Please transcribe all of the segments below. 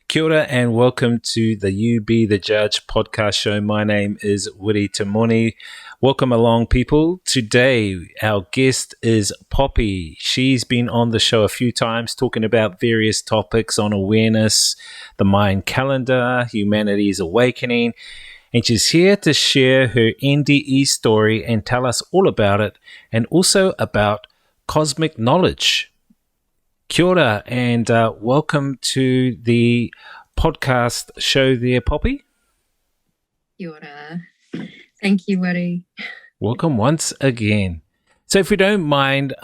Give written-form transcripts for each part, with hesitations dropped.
Kia ora and welcome to the You Be the Judge podcast show. My name is Wiri Tamoni. Welcome along, people. Today, our guest is Poppy. She's been on the show a few times talking about various topics on awareness, the Mayan calendar, humanities awakening, and she's here to share her NDE story and tell us all about it and also about cosmic knowledge. Kia ora and welcome to the podcast show there, Poppy. Kia ora. Thank you, Wiri. Welcome once again. So if we don't mind,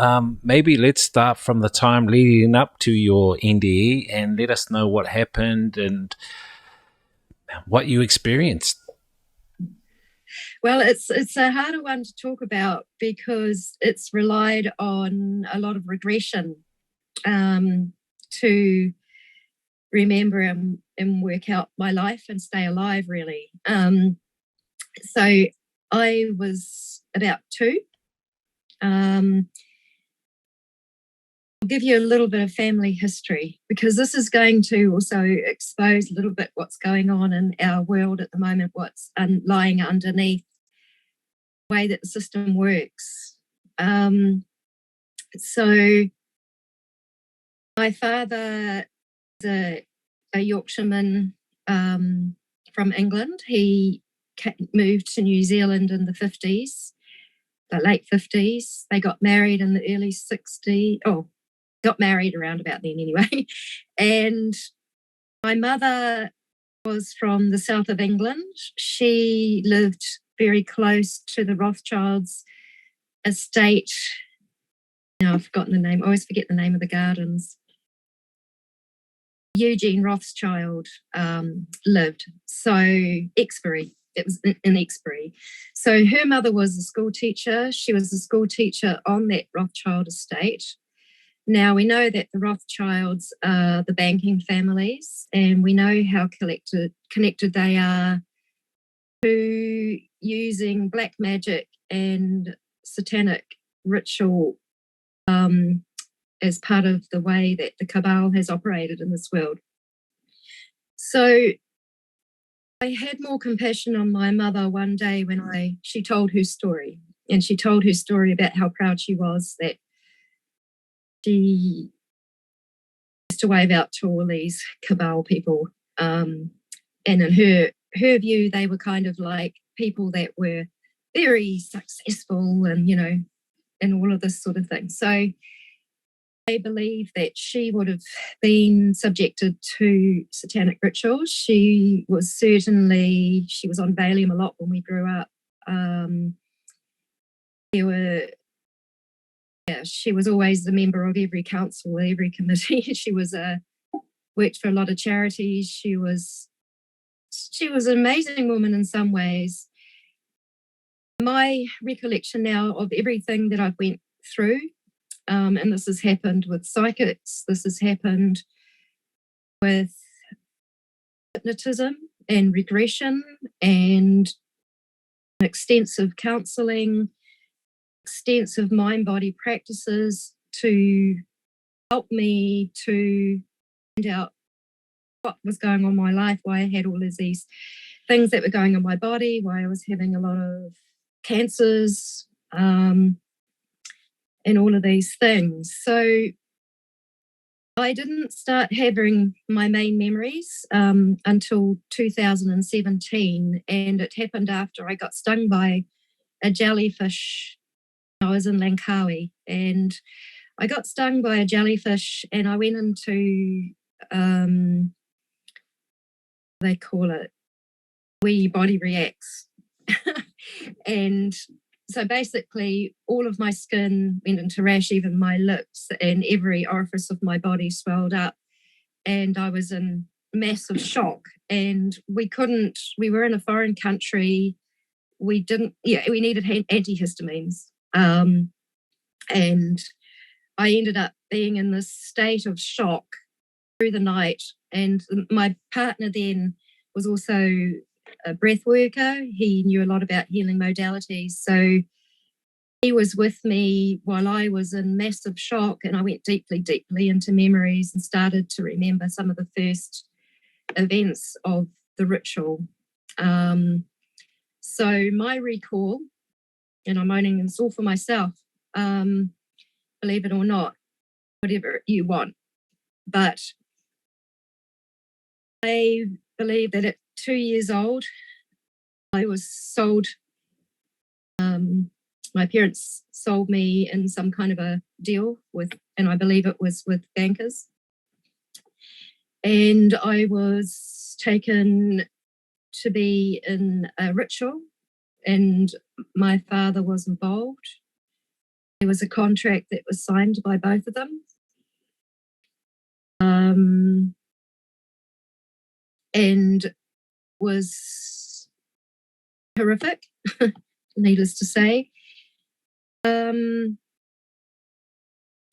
maybe let's start from the time leading up to your NDE and let us know what happened and what you experienced. Well, it's a harder one to talk about because it's relied on a lot of regression to remember and work out my life and stay alive, really. So I was about 2. I'll give you a little bit of family history because this is going to also expose a little bit what's going on in our world at the moment, what's lying underneath the way that the system works. So my father is a Yorkshireman from England. He moved to New Zealand in the 50s, the late 50s. They got married in the early 60s. Got married around about then anyway. And my mother was from the south of England. She lived very close to the Rothschilds' estate. Now I've forgotten the name. I always forget the name of the gardens. Eugene Rothschild lived. So Exbury. It was in Exbury. So her mother was a school teacher. She was a school teacher on that Rothschild estate. Now, we know that the Rothschilds are the banking families, and we know how connected they are to using black magic and satanic ritual as part of the way that the cabal has operated in this world. So I had more compassion on my mother one day when she told her story, and she told her story about how proud she was that she used to wave out to all these cabal people. And in her view, they were kind of like people that were very successful and, and all of this sort of thing. So I believe that she would have been subjected to satanic rituals. She was on Valium a lot when we grew up. She was always a member of every council, every committee. She was worked for a lot of charities. She was an amazing woman in some ways. My recollection now of everything that I've went through, and this has happened with psychics, this has happened with hypnotism and regression and extensive counselling, extensive mind-body practices to help me to find out what was going on in my life, why I had all of these things that were going on in my body, why I was having a lot of cancers, and all of these things. So I didn't start having my main memories until 2017, and it happened after I got stung by a jellyfish. I was in Langkawi, and I got stung by a jellyfish, and I went into they call it where your body reacts. And so basically all of my skin went into rash, even my lips, and every orifice of my body swelled up, and I was in massive shock. And we were in a foreign country. We needed antihistamines. And I ended up being in this state of shock through the night. And my partner then was also a breath worker. He knew a lot about healing modalities. So he was with me while I was in massive shock, and I went deeply, deeply into memories and started to remember some of the first events of the ritual. So my recall, and I'm owning this all for myself, believe it or not, whatever you want, but I believe that at 2 years old, I was sold. My parents sold me in some kind of a deal with, and I believe it was with bankers. And I was taken to be in a ritual, and my father was involved. There was a contract that was signed by both of them. And was horrific, needless to say.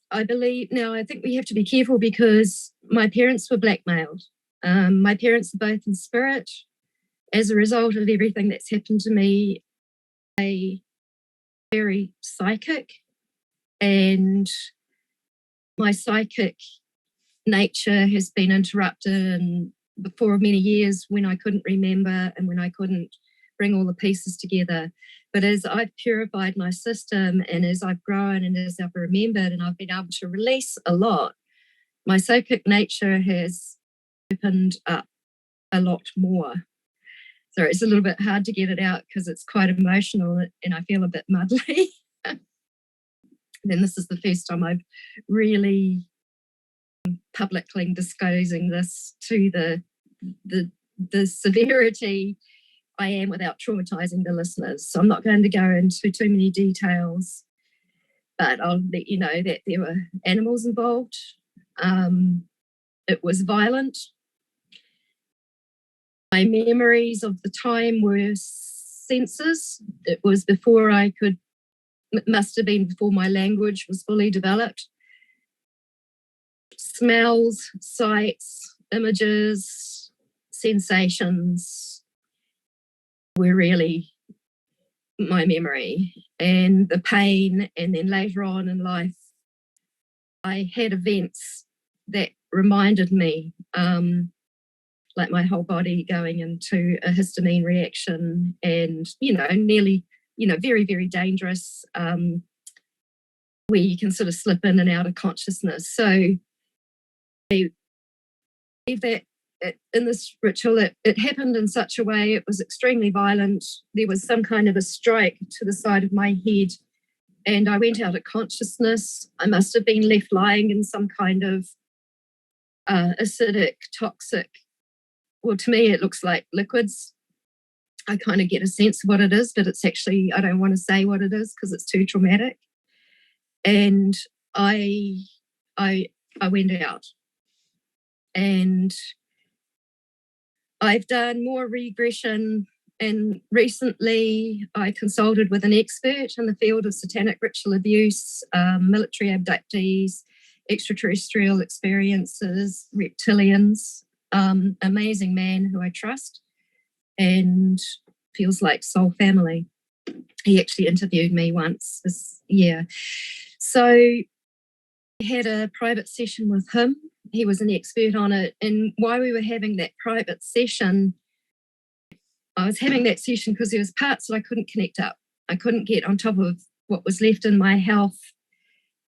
I believe now, I think we have to be careful because my parents were blackmailed. My parents are both in spirit. As a result of everything that's happened to me, I'm very psychic, and my psychic nature has been interrupted and for many years when I couldn't remember and when I couldn't bring all the pieces together. But as I've purified my system and as I've grown and as I've remembered and I've been able to release a lot, my psychic nature has opened up a lot more. So it's a little bit hard to get it out because it's quite emotional and I feel a bit muddly. Then this is the first time I've really publicly disclosing this to the severity I am without traumatizing the listeners. So I'm not going to go into too many details, but I'll let you know that there were animals involved. It was violent. My memories of the time were senses. It was before I could, it must have been before my language was fully developed. Smells, sights, images, sensations were really my memory, and the pain. And then later on in life, I had events that reminded me, like my whole body going into a histamine reaction and, nearly, very, very dangerous, where you can sort of slip in and out of consciousness. So I believe that in this ritual, it happened in such a way, it was extremely violent. There was some kind of a strike to the side of my head and I went out of consciousness. I must have been left lying in some kind of acidic, toxic, well, to me, it looks like liquids. I kind of get a sense of what it is, but it's actually, I don't want to say what it is because it's too traumatic. And I went out. And I've done more regression, and recently I consulted with an expert in the field of satanic ritual abuse, military abductees, extraterrestrial experiences, reptilians, amazing man who I trust and feels like soul family. He actually interviewed me once this year. So I had a private session with him. He was an expert on it. And while we were having that private session, I was having that session because there was parts that I couldn't connect up. I couldn't get on top of what was left in my health.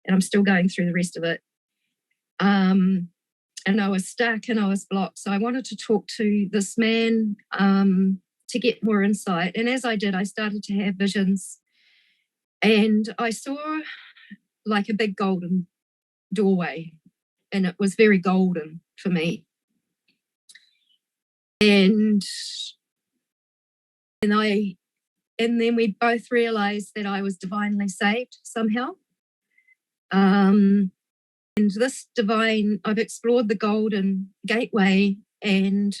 And I'm still going through the rest of it. And I was stuck and I was blocked. So I wanted to talk to this man to get more insight. And as I did, I started to have visions. And I saw like a big golden doorway. And it was very golden for me. And then we both realized that I was divinely saved somehow. And this divine, I've explored the golden gateway, and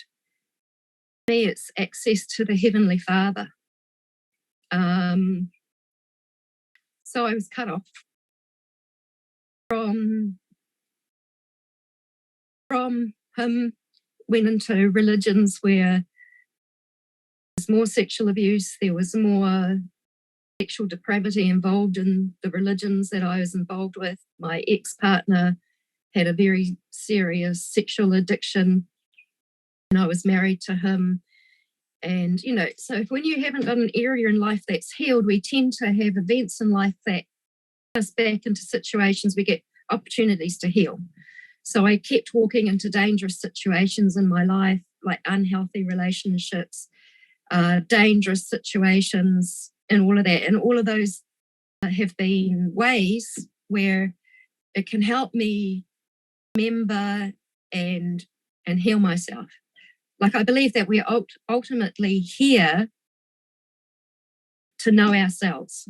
for me, it's access to the Heavenly Father. So I was cut off from him, went into religions where there was more sexual abuse, there was more sexual depravity involved in the religions that I was involved with. My ex-partner had a very serious sexual addiction. and I was married to him. And, so when you haven't got an area in life that's healed, we tend to have events in life that put us back into situations. We get opportunities to heal. So I kept walking into dangerous situations in my life, like unhealthy relationships, dangerous situations, and all of that. And all of those have been ways where it can help me remember and heal myself. Like, I believe that we're ultimately here to know ourselves.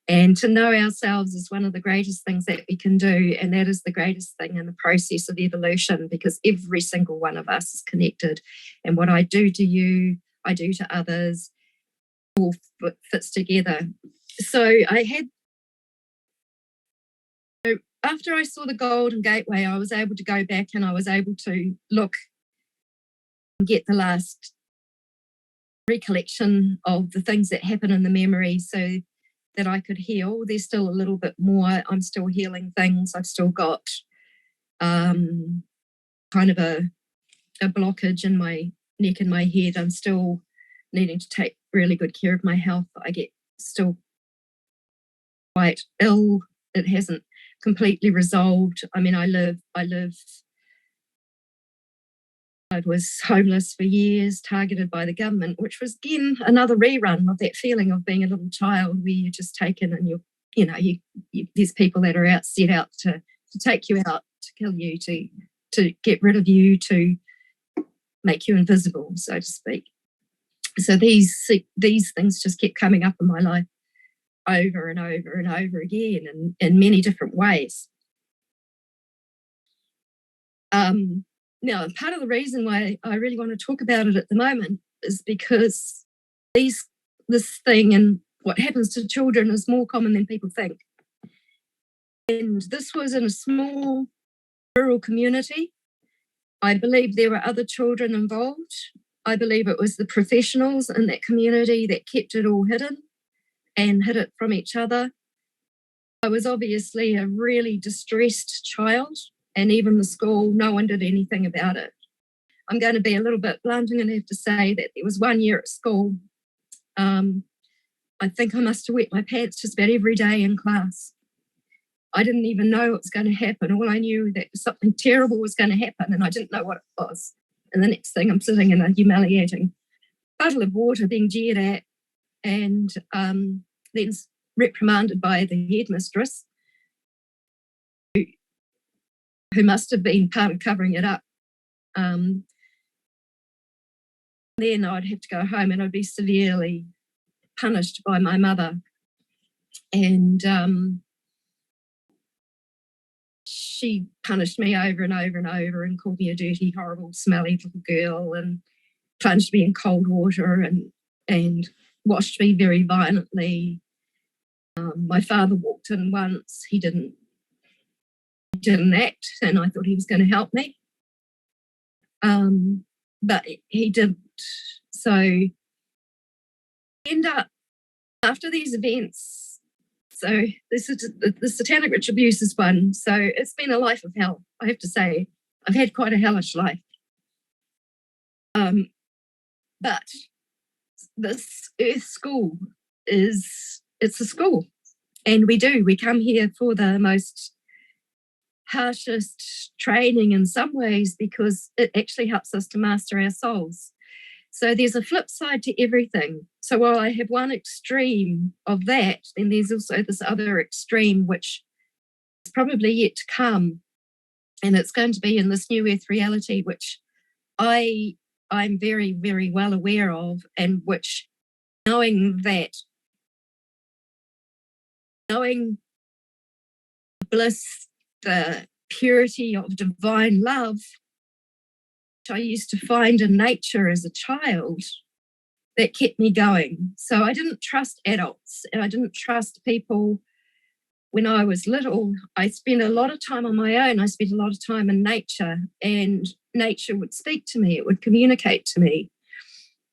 And to know ourselves is one of the greatest things that we can do. And that is the greatest thing in the process of evolution, because every single one of us is connected. And what I do to you, I do to others, all fits together. So after I saw the Golden Gateway, I was able to go back and I was able to look and get the last recollection of the things that happen in the memory so that I could heal. There's still a little bit more. I'm still healing things. I've still got kind of a blockage in my neck and my head. I'm still needing to take really good care of my health. I get still quite ill. It hasn't completely resolved. I mean, I was homeless for years, targeted by the government, which was, again, another rerun of that feeling of being a little child where you're just taken and there's people that are set out to take you out, to kill you, to get rid of you, to make you invisible, so to speak. So these things just kept coming up in my life over and over and over again in many different ways. Now, part of the reason why I really want to talk about it at the moment is because this thing and what happens to children is more common than people think. And this was in a small rural community. I believe there were other children involved. I believe it was the professionals in that community that kept it all hidden and hid it from each other. I was obviously a really distressed child, and even the school, no one did anything about it. I'm going to be a little bit blunt. I'm going to have to say that there was one year at school. I think I must have wet my pants just about every day in class. I didn't even know what was going to happen. All I knew that something terrible was going to happen, and I didn't know what it was. And the next thing, I'm sitting in a humiliating puddle of water being jeered at, and then reprimanded by the headmistress, who must have been part of covering it up. Then I'd have to go home and I'd be severely punished by my mother. And she punished me over and over and over and called me a dirty, horrible, smelly little girl, and plunged me in cold water and washed me very violently. My father walked in once. He didn't act, and I thought he was going to help me. But he didn't. So end up, after these events, so this is the satanic ritual abuse is one. So it's been a life of hell, I have to say. I've had quite a hellish life. But this Earth School it's a school, and we come here for the most harshest training in some ways, because it actually helps us to master our souls. So there's a flip side to everything. So while I have one extreme of that, then there's also this other extreme, which is probably yet to come. And it's going to be in this new Earth reality, which I'm very, very well aware of, and which, knowing the bliss, the purity of divine love, which I used to find in nature as a child, that kept me going. So I didn't trust adults, and I didn't trust people when I was little. I spent a lot of time on my own. I spent a lot of time in nature, and nature would speak to me. It would communicate to me.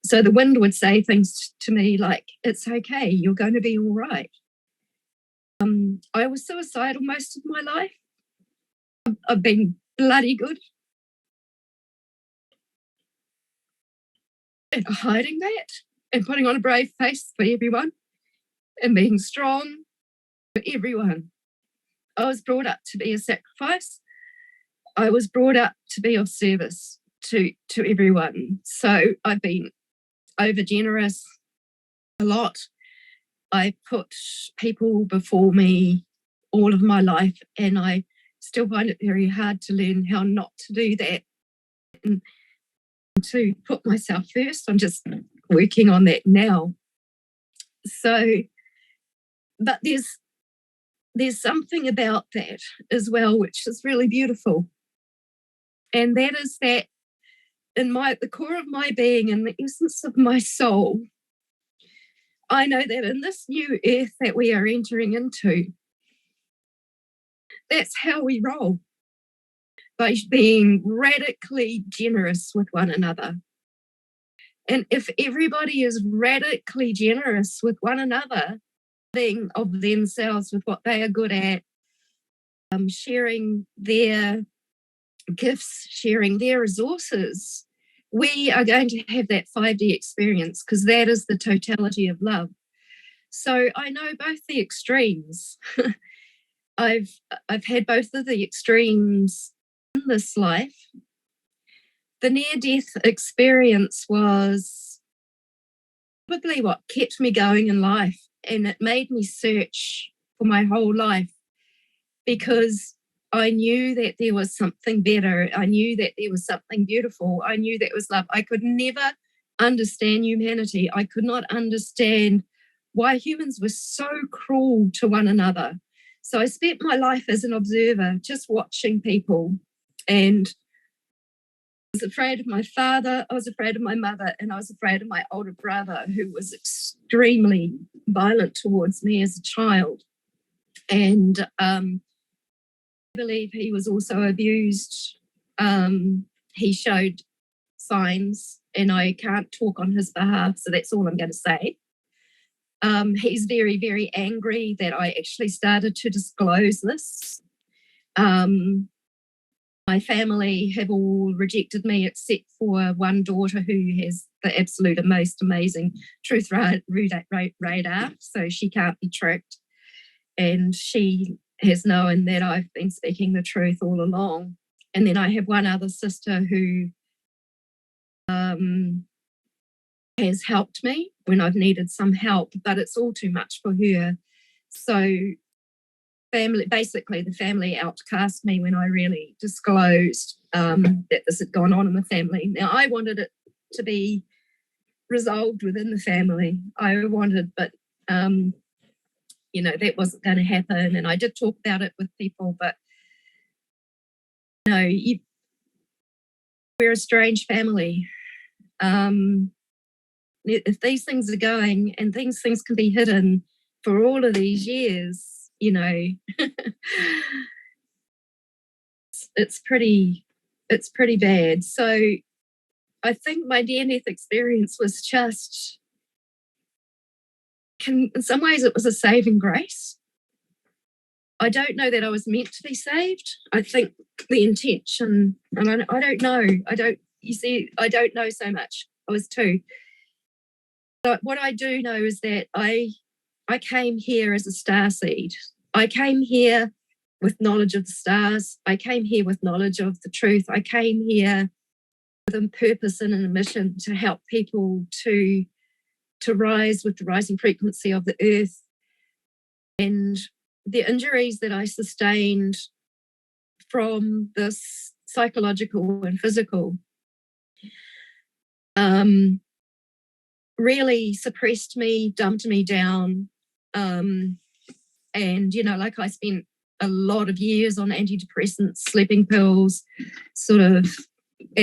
So the wind would say things to me like, it's okay, you're going to be all right. I was suicidal most of my life. I've been bloody good. and hiding that and putting on a brave face for everyone and being strong for everyone. I was brought up to be a sacrifice. I was brought up to be of service to everyone. So I've been over generous a lot. I put people before me all of my life, and I still find it very hard to learn how not to do that and to put myself first. I'm just working on that now. So, but there's something about that as well, which is really beautiful. And that is that in the core of my being, in the essence of my soul, I know that in this new earth that we are entering into, that's how we roll, by being radically generous with one another. And if everybody is radically generous with one another, being of themselves with what they are good at, sharing their gifts, sharing their resources, we are going to have that 5D experience, because that is the totality of love. So I know both the extremes. I've had both of the extremes in this life. The near-death experience was probably what kept me going in life, and it made me search for my whole life, because I knew that there was something better. I knew that there was something beautiful. I knew that was love. I could never understand humanity. I could not understand why humans were so cruel to one another. So I spent my life as an observer, just watching people. And I was afraid of my father, I was afraid of my mother, and I was afraid of my older brother, who was extremely violent towards me as a child. And I believe he was also abused. He showed signs, and I can't talk on his behalf, so that's all I'm going to say. He's very, very angry that I actually started to disclose this. My family have all rejected me except for one daughter who has the absolute and most amazing truth radar, so she can't be tricked. And she has known that I've been speaking the truth all along. And then I have one other sister who has helped me when I've needed some help, but it's all too much for her. So the family outcast me when I really disclosed that this had gone on in the family. Now, I wanted it to be resolved within the family. I wanted, but that wasn't going to happen. And I did talk about it with people, but we're a strange family. If these things are going, and things can be hidden for all of these years, it's pretty bad. So I think my near-death experience was just, in some ways, it was a saving grace. I don't know that I was meant to be saved. I think the intention, and I don't know. I don't know so much. I was 2. But what I do know is that I came here as a starseed. I came here with knowledge of the stars. I came here with knowledge of the truth. I came here with a purpose and a mission to help people to rise with the rising frequency of the earth. And the injuries that I sustained from this psychological and physical really suppressed me, dumped me down. And, I spent a lot of years on antidepressants, sleeping pills, sort of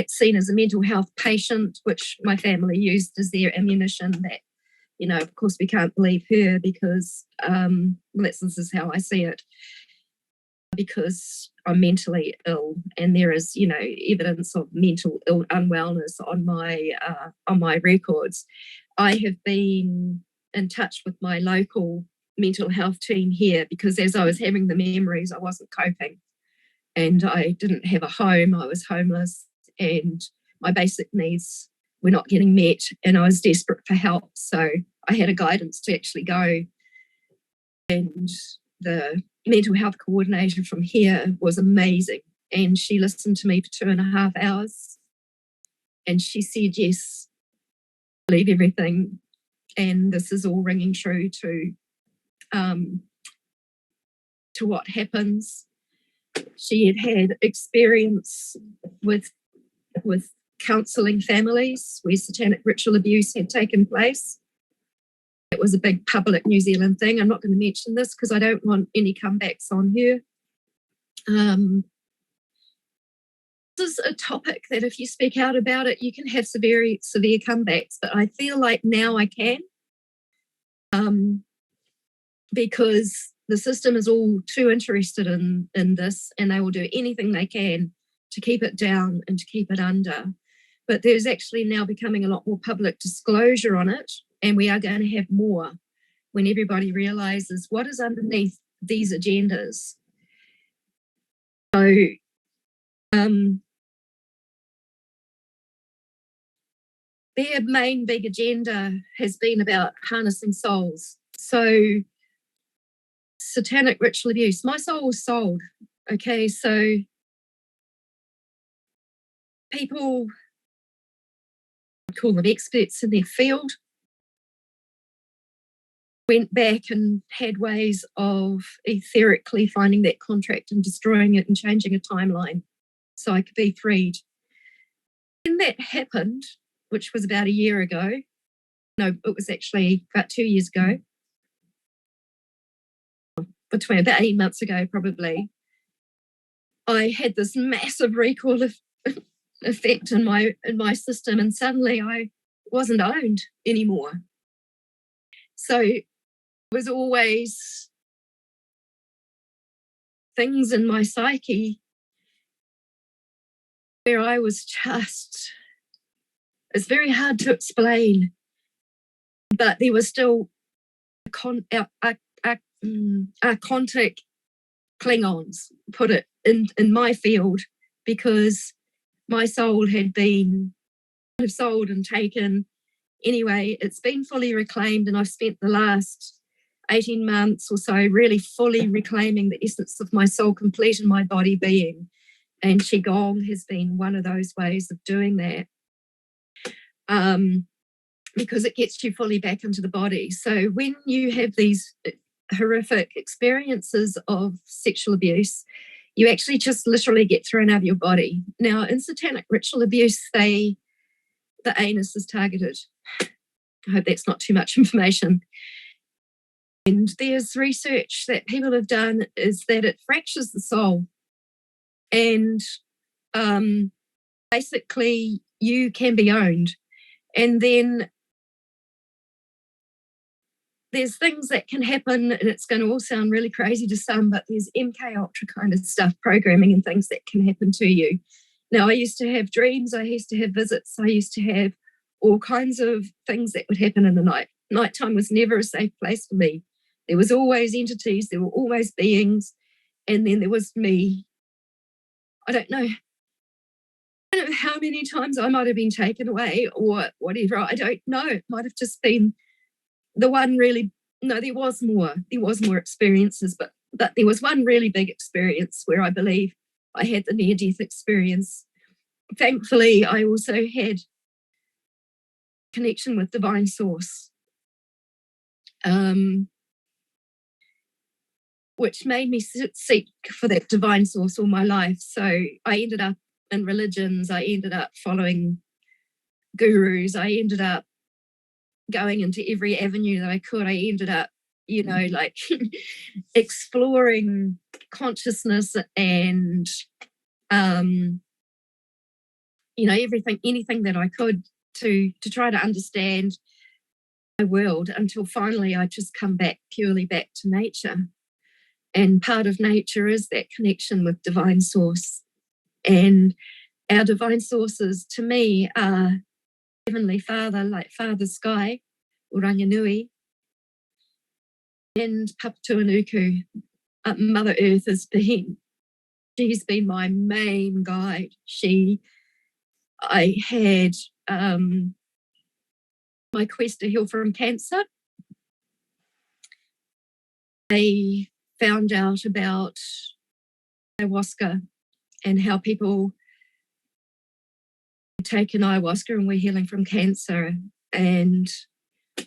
seen as a mental health patient, which my family used as their ammunition that, of course, we can't believe her because this is how I see it, because I'm mentally ill, and there is, evidence of mental unwellness on my records. I have been in touch with my local mental health team here, because as I was having the memories, I wasn't coping, and I didn't have a home. I was homeless, and my basic needs were not getting met, and I was desperate for help. So I had a guidance to actually go. And the mental health coordinator from here was amazing. And she listened to me for 2.5 hours. And she said, yes, leave everything. And this is all ringing true to what happens. She had experience with counselling families where satanic ritual abuse had taken place. It was a big public New Zealand thing. I'm not going to mention this because I don't want any comebacks on her. This is a topic that if you speak out about it, you can have severe comebacks, but I feel like now I can, because the system is all too interested in this, and they will do anything they can to keep it down and to keep it under. But there's actually now becoming a lot more public disclosure on it, and we are going to have more when everybody realizes what is underneath these agendas. So, their main big agenda has been about harnessing souls. So, satanic ritual abuse, my soul was sold. Okay, so people, I call them experts in their field, went back and had ways of etherically finding that contract and destroying it and changing a timeline so I could be freed. When that happened, which was about a year ago, no, it was actually about 2 years ago, between about 18 months ago probably, I had this massive recall effect in my system, and suddenly I wasn't owned anymore. So it was always things in my psyche where I was just, it's very hard to explain, but there was still archontic Klingons, put it in my field, because my soul had been sold and taken. Anyway, it's been fully reclaimed, and I've spent the last 18 months or so really fully reclaiming the essence of my soul complete in my body being. And Qigong has been one of those ways of doing that, because it gets you fully back into the body. So when you have these horrific experiences of sexual abuse, you actually just literally get thrown out of your body. Now, in satanic ritual abuse, the anus is targeted. I hope that's not too much information. And there's research that people have done is that it fractures the soul. And basically, you can be owned. And then there's things that can happen, and it's going to all sound really crazy to some, but there's MK Ultra kind of stuff, programming and things that can happen to you. Now, I used to have dreams, I used to have visits, I used to have all kinds of things that would happen in the night. Nighttime was never a safe place for me. There was always entities, there were always beings, and then there was me. I don't know how many times I might have been taken away or whatever. I don't know. It might have just been the one really, no, there was more experiences, but there was one really big experience where I believe I had the near-death experience. Thankfully, I also had connection with divine source, which made me seek for that divine source all my life. So I ended up in religions, I ended up following gurus, I ended up going into every avenue that I could. I ended up, like exploring consciousness and, anything that I could to try to understand my world, until finally I just come purely back to nature. And part of nature is that connection with divine source. And our divine sources, to me, are Heavenly Father, like Father Sky, or Ranganui, and Papatuanuku. Mother Earth she's been my main guide. I had my quest to heal from cancer. I found out about ayahuasca and how people take an ayahuasca and we're healing from cancer. And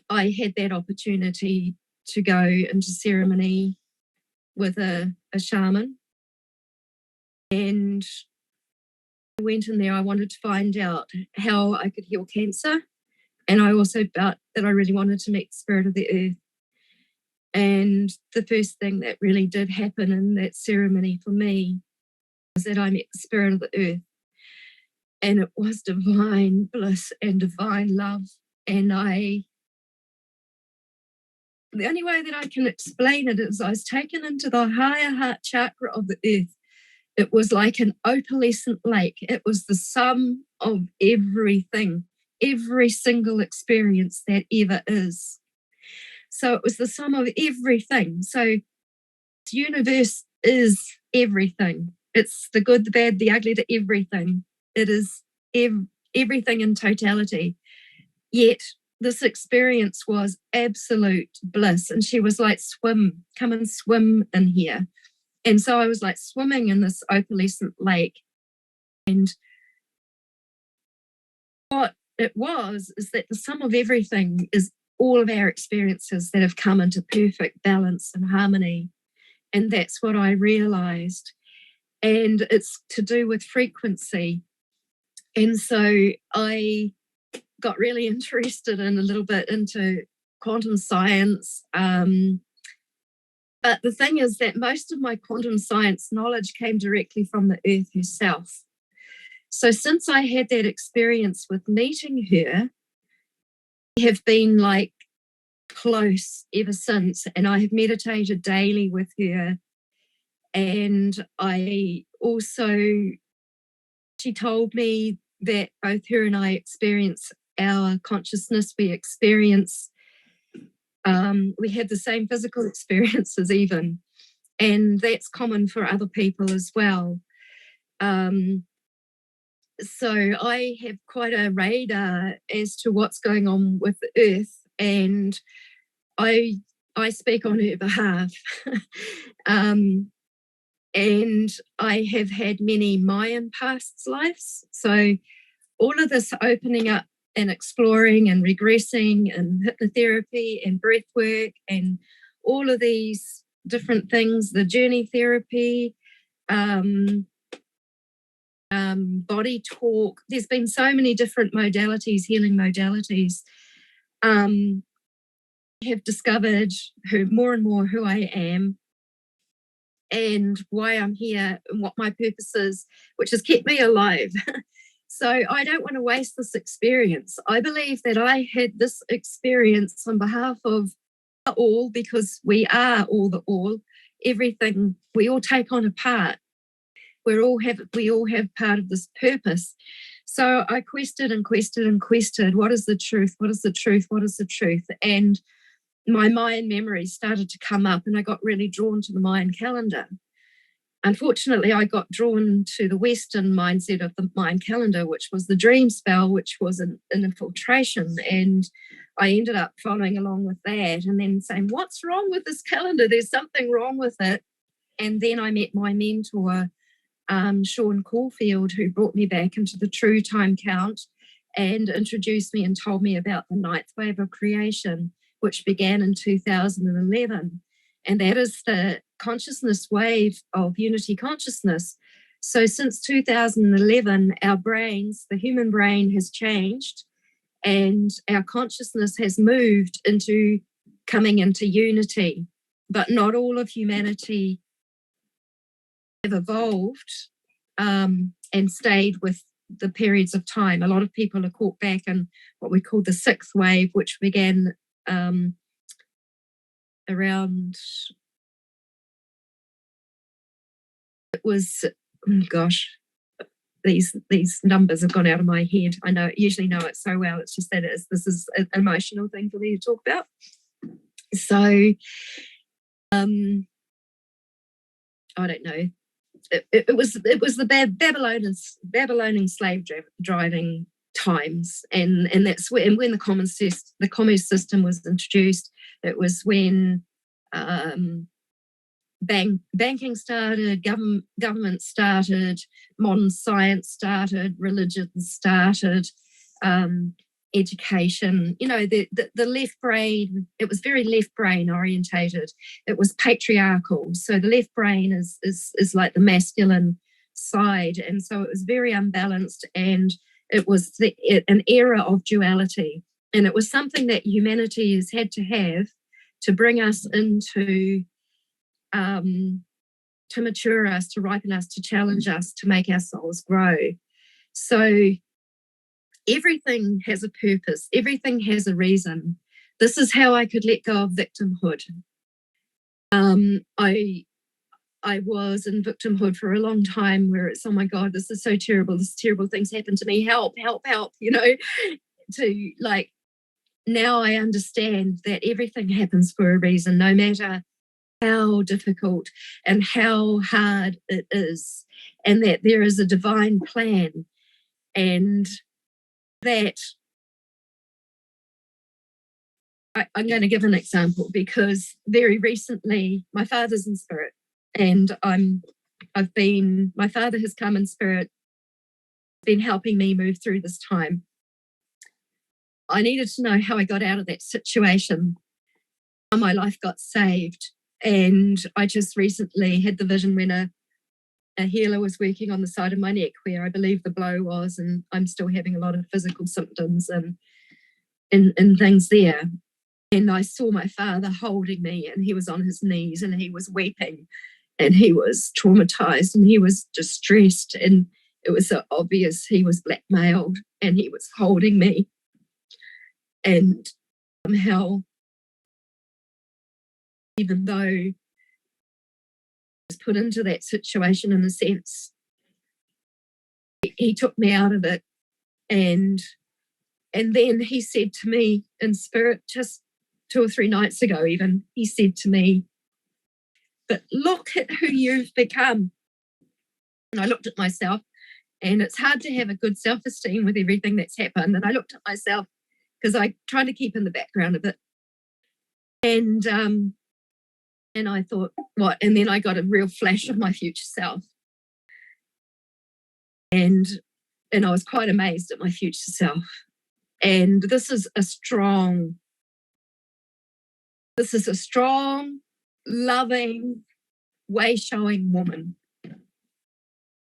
I had that opportunity to go into ceremony with a shaman. And I went in there, I wanted to find out how I could heal cancer. And I also felt that I really wanted to meet the spirit of the earth. And the first thing that really did happen in that ceremony for me was that I met the spirit of the earth. And it was divine bliss and divine love. And the only way that I can explain it is I was taken into the higher heart chakra of the earth. It was like an opalescent lake. It was the sum of everything, every single experience that ever is. So it was the sum of everything. So the universe is everything. It's the good, the bad, the ugly, the everything. It is everything in totality. Yet this experience was absolute bliss. And she was like, swim, come and swim in here. And so I was like swimming in this opalescent lake. And what it was is that the sum of everything is all of our experiences that have come into perfect balance and harmony. And that's what I realized. And it's to do with frequency. And so I got really interested in a little bit into quantum science. But the thing is that most of my quantum science knowledge came directly from the earth herself. So since I had that experience with meeting her, I have been like close ever since. And I have meditated daily with her. And I also, she told me that both her and I experience our consciousness. We experience, we have the same physical experiences even. And that's common for other people as well. So I have quite a radar as to what's going on with the earth, and I speak on her behalf. And I have had many Mayan past lives. So all of this opening up and exploring and regressing and hypnotherapy and breath work and all of these different things, the journey therapy, body talk. There's been so many different modalities, healing modalities. I have discovered more and more who I am and why I'm here and what my purpose is, which has kept me alive. So I don't want to waste this experience. I believe that I had this experience on behalf of all, because we are all the all, everything. We all take on a part. We all have part of this purpose. So I quested and quested and quested. What is the truth? What is the truth? What is the truth? And my Mayan memories started to come up, and I got really drawn to the Mayan calendar. Unfortunately, I got drawn to the Western mindset of the Mayan calendar, which was the dream spell, which was an infiltration. And I ended up following along with that and then saying, what's wrong with this calendar? There's something wrong with it. And then I met my mentor, Sean Caulfield, who brought me back into the true time count and introduced me and told me about the ninth wave of creation, which began in 2011. And that is the consciousness wave of unity consciousness. So since 2011, our brains, the human brain has changed, and our consciousness has moved into coming into unity. But not all of humanity have evolved and stayed with the periods of time. A lot of people are caught back in what we call the sixth wave, which began around, it was, oh gosh, these numbers have gone out of my head. I usually know it so well. It's just that this is an emotional thing for me to talk about. So I don't know. It was the Babylonian slave driving times, and that's when the commerce system was introduced. It was when banking started, government started, modern science started, religion started, education. The left brain, it was very left brain orientated. It was patriarchal. So the left brain is like the masculine side. And so it was very unbalanced, and it was an era of duality. And it was something that humanity has had to have to bring us into, to mature us, to ripen us, to challenge us, to make our souls grow. So everything has a purpose. Everything has a reason. This is how I could let go of victimhood. I was in victimhood for a long time, where it's, oh my God, this is so terrible. This terrible things happen to me. Help, help, help, to like, now I understand that everything happens for a reason, no matter how difficult and how hard it is, and that there is a divine plan, and that I'm going to give an example, because very recently my father's in spirit, and my father has come in spirit, been helping me move through this time. I needed to know how I got out of that situation, how my life got saved. And I just recently had the vision when a healer was working on the side of my neck where I believe the blow was, and I'm still having a lot of physical symptoms and things there. And I saw my father holding me, and he was on his knees, and he was weeping, and he was traumatized, and he was distressed, and it was so obvious he was blackmailed, and he was holding me. And somehow, even though I was put into that situation, in a sense, he took me out of it. And then he said to me in spirit, just 2 or 3 nights ago even, he said to me, but look at who you've become. And I looked at myself, and it's hard to have a good self-esteem with everything that's happened. And I looked at myself, because I try to keep in the background a bit. And I thought, what? And then I got a real flash of my future self. And I was quite amazed at my future self. And this is a strong, loving, way-showing woman.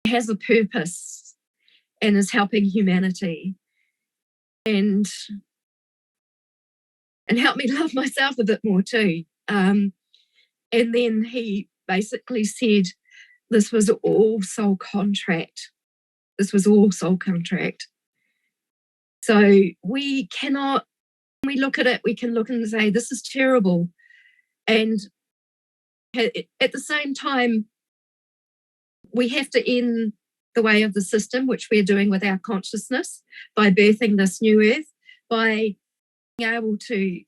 She has a purpose and is helping humanity. And help me love myself a bit more too. And then he basically said, this was all soul contract. This was all soul contract. So we cannot, when we look at it, we can look and say, this is terrible. And at the same time, we have to end the way of the system, which we're doing with our consciousness, by birthing this new earth, by being able to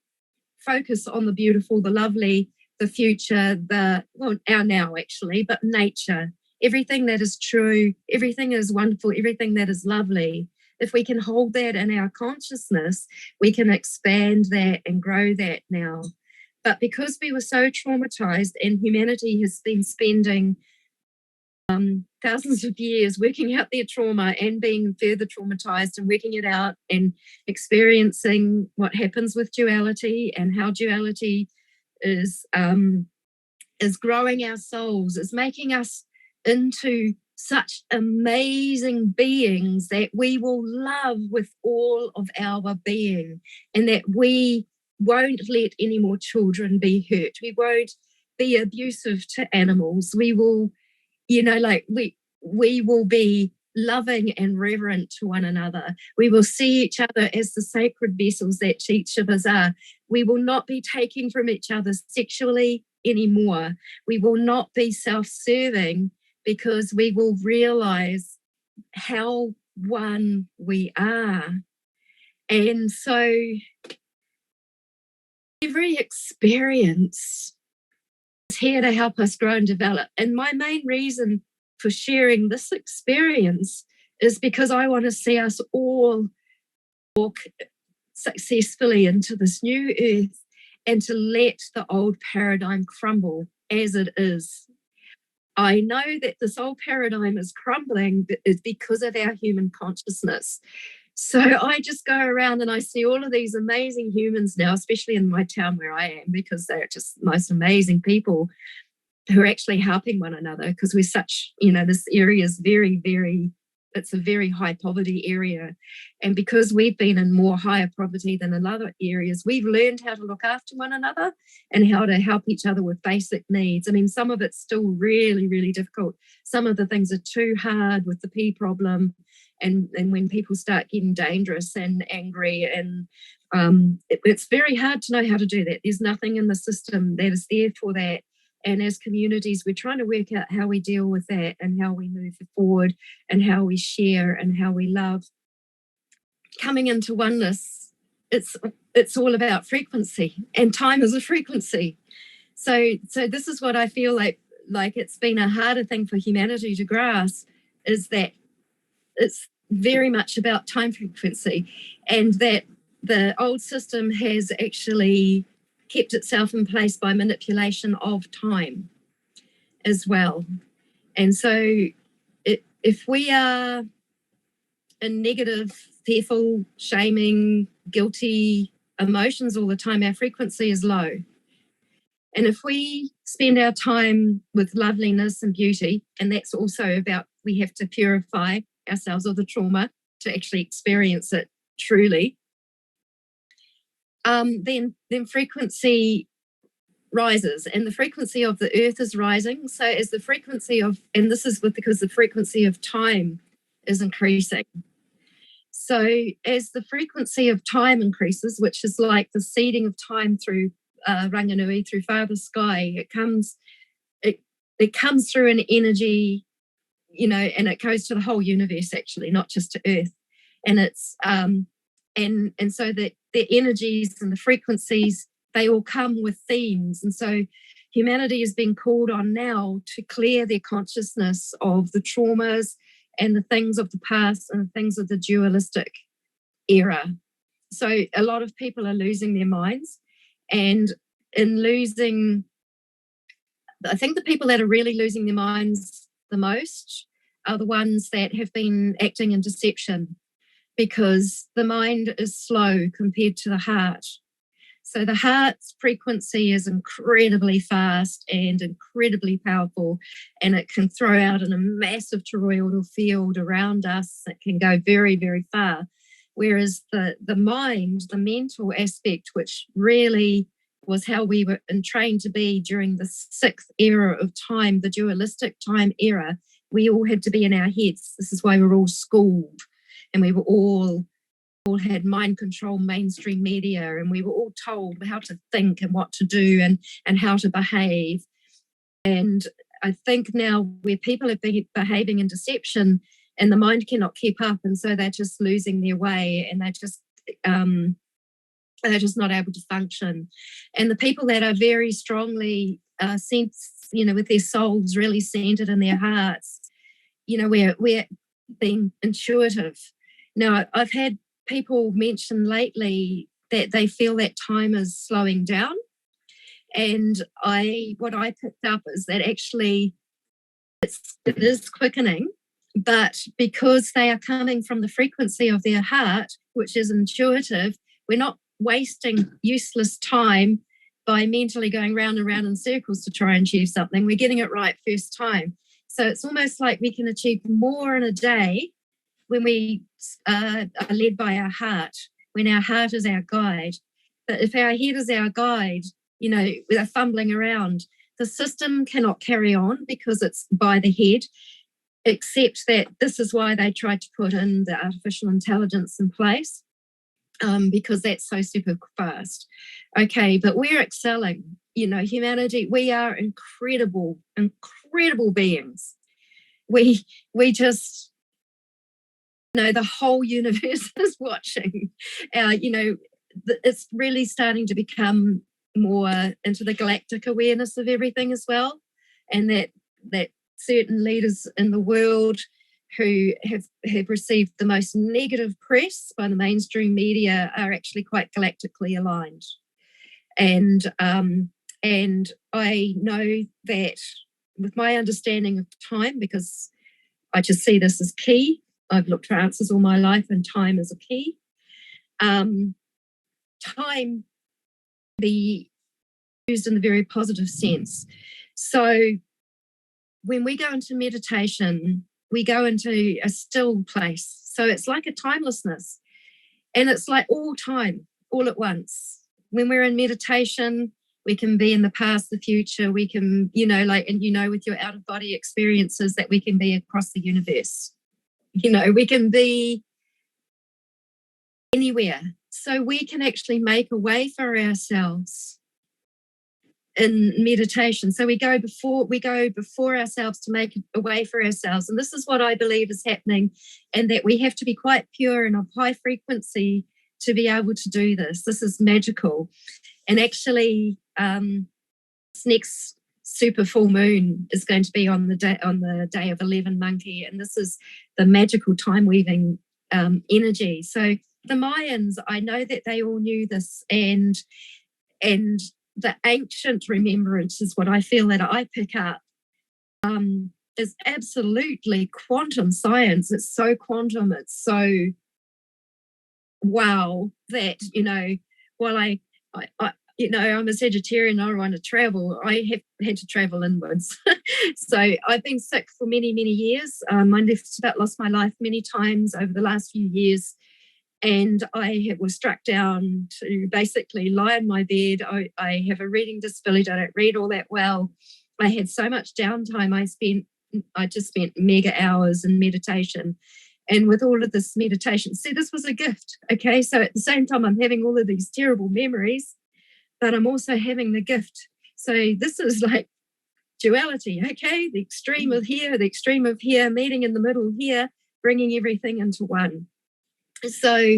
focus on the beautiful, the lovely, the future, our now actually, but nature, everything that is true, everything that is wonderful, everything that is lovely. If we can hold that in our consciousness, we can expand that and grow that now. But because we were so traumatized, and humanity has been spending thousands of years working out their trauma and being further traumatized and working it out and experiencing what happens with duality, and how duality is growing our souls, is making us into such amazing beings that we will love with all of our being, and that we won't let any more children be hurt. We won't be abusive to animals. We will, we will be loving and reverent to one another. We will see each other as the sacred vessels that each of us are. We will not be taking from each other sexually anymore. We will not be self-serving, because we will realize how one we are. And so every experience is here to help us grow and develop. And my main reason for sharing this experience is because I want to see us all walk successfully into this new earth and to let the old paradigm crumble as it is. I know that this old paradigm is crumbling is because of our human consciousness. So I just go around and I see all of these amazing humans now, especially in my town where I am, because they're just the most amazing people who are actually helping one another, because we're such, this area is very, very, it's a very high poverty area. And because we've been in more higher poverty than in other areas, we've learned how to look after one another and how to help each other with basic needs. I mean, some of it's still really, really difficult. Some of the things are too hard with the pee problem. And when people start getting dangerous and angry, and it's very hard to know how to do that. There's nothing in the system that is there for that. And as communities, we're trying to work out how we deal with that and how we move forward and how we share and how we love. Coming into oneness, it's all about frequency, and time is a frequency. So this is what I feel like it's been a harder thing for humanity to grasp, is that it's very much about time frequency, and that the old system has actually kept itself in place by manipulation of time as well. And so if we are in negative, fearful, shaming, guilty emotions all the time, our frequency is low. And if we spend our time with loveliness and beauty, and that's also about, we have to purify ourselves of the trauma to actually experience it truly, then frequency rises, and the frequency of the earth is rising. So as the frequency of, and this is because the frequency of time is increasing. So as the frequency of time increases, which is like the seeding of time through Ranganui, through Father Sky, it comes through an energy, and it goes to the whole universe, actually, not just to Earth. And it's and so that the energies and the frequencies, they all come with themes. And so humanity is being called on now to clear their consciousness of the traumas and the things of the past and the things of the dualistic era. So a lot of people are losing their minds, and in losing, I think the people that are really losing their minds the most are the ones that have been acting in deception, because the mind is slow compared to the heart. So the heart's frequency is incredibly fast and incredibly powerful, and it can throw out in a massive toroidal field around us. It can go very, very far. Whereas the mind, the mental aspect, which really was how we were trained to be during the sixth era of time, the dualistic time era, we all had to be in our heads. This is why we're all schooled, and we were all had mind control mainstream media, and we were all told how to think and what to do and how to behave. And I think now where people are behaving in deception and the mind cannot keep up, and so they're just losing their way, and they're just not able to function. And the people that are very strongly with their souls really centered in their hearts, we're being intuitive. Now, I've had people mention lately that they feel that time is slowing down. And what I picked up is that actually it is quickening, but because they are coming from the frequency of their heart, which is intuitive, we're not wasting useless time by mentally going round and round in circles to try and achieve something. We're getting it right first time. So it's almost like we can achieve more in a day when we are led by our heart, when our heart is our guide. But if our head is our guide, we're fumbling around. The system cannot carry on because it's by the head, except that this is why they tried to put in the artificial intelligence in place, because that's so super fast. Okay, but we're excelling. Humanity, we are incredible, incredible beings. We just, the whole universe is watching. It's really starting to become more into the galactic awareness of everything as well, and that certain leaders in the world who have received the most negative press by the mainstream media are actually quite galactically aligned. And I know that with my understanding of time, because I just see this as key. I've looked for answers all my life, and time is a key. Time be used in the very positive sense. So when we go into meditation, we go into a still place. So it's like a timelessness, and it's like all time, all at once. When we're in meditation, we can be in the past, the future. We can, with your out of body experiences, that we can be across the universe. We can be anywhere. So we can actually make a way for ourselves in meditation. So we go before ourselves to make a way for ourselves. And this is what I believe is happening, and that we have to be quite pure and of high frequency to be able to do this. This is magical. And actually, this next super full moon is going to be on the day of 11 Monkey, and this is the magical time weaving energy. So the Mayans, I know that they all knew this, and the ancient remembrance is what I feel that I pick up, is absolutely quantum science. It's so quantum. It's so wow that, while I'm a Sagittarian, I want to travel. I have had to travel inwards. So I've been sick for many, many years. I just about lost my life many times over the last few years. And I was struck down to basically lie in my bed. I have a reading disability. I don't read all that well. I had so much downtime. I just spent mega hours in meditation. And with all of this meditation, see, this was a gift. Okay. So at the same time, I'm having all of these terrible memories, but I'm also having the gift. So this is like duality. Okay. The extreme of here, the extreme of here, meeting in the middle here, bringing everything into one. So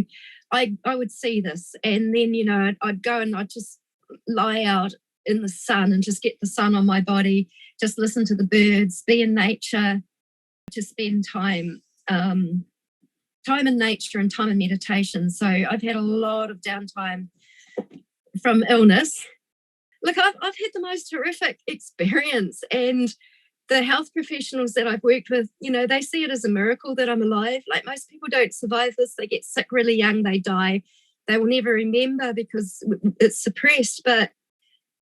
I would see this, and then, I'd go and I'd just lie out in the sun and just get the sun on my body, just listen to the birds, be in nature, to spend time in nature and time in meditation. So I've had a lot of downtime from illness. Look, I've had the most horrific experience, and the health professionals that I've worked with, they see it as a miracle that I'm alive. Like, most people don't survive this. They get sick really young, they die. They will never remember because it's suppressed. But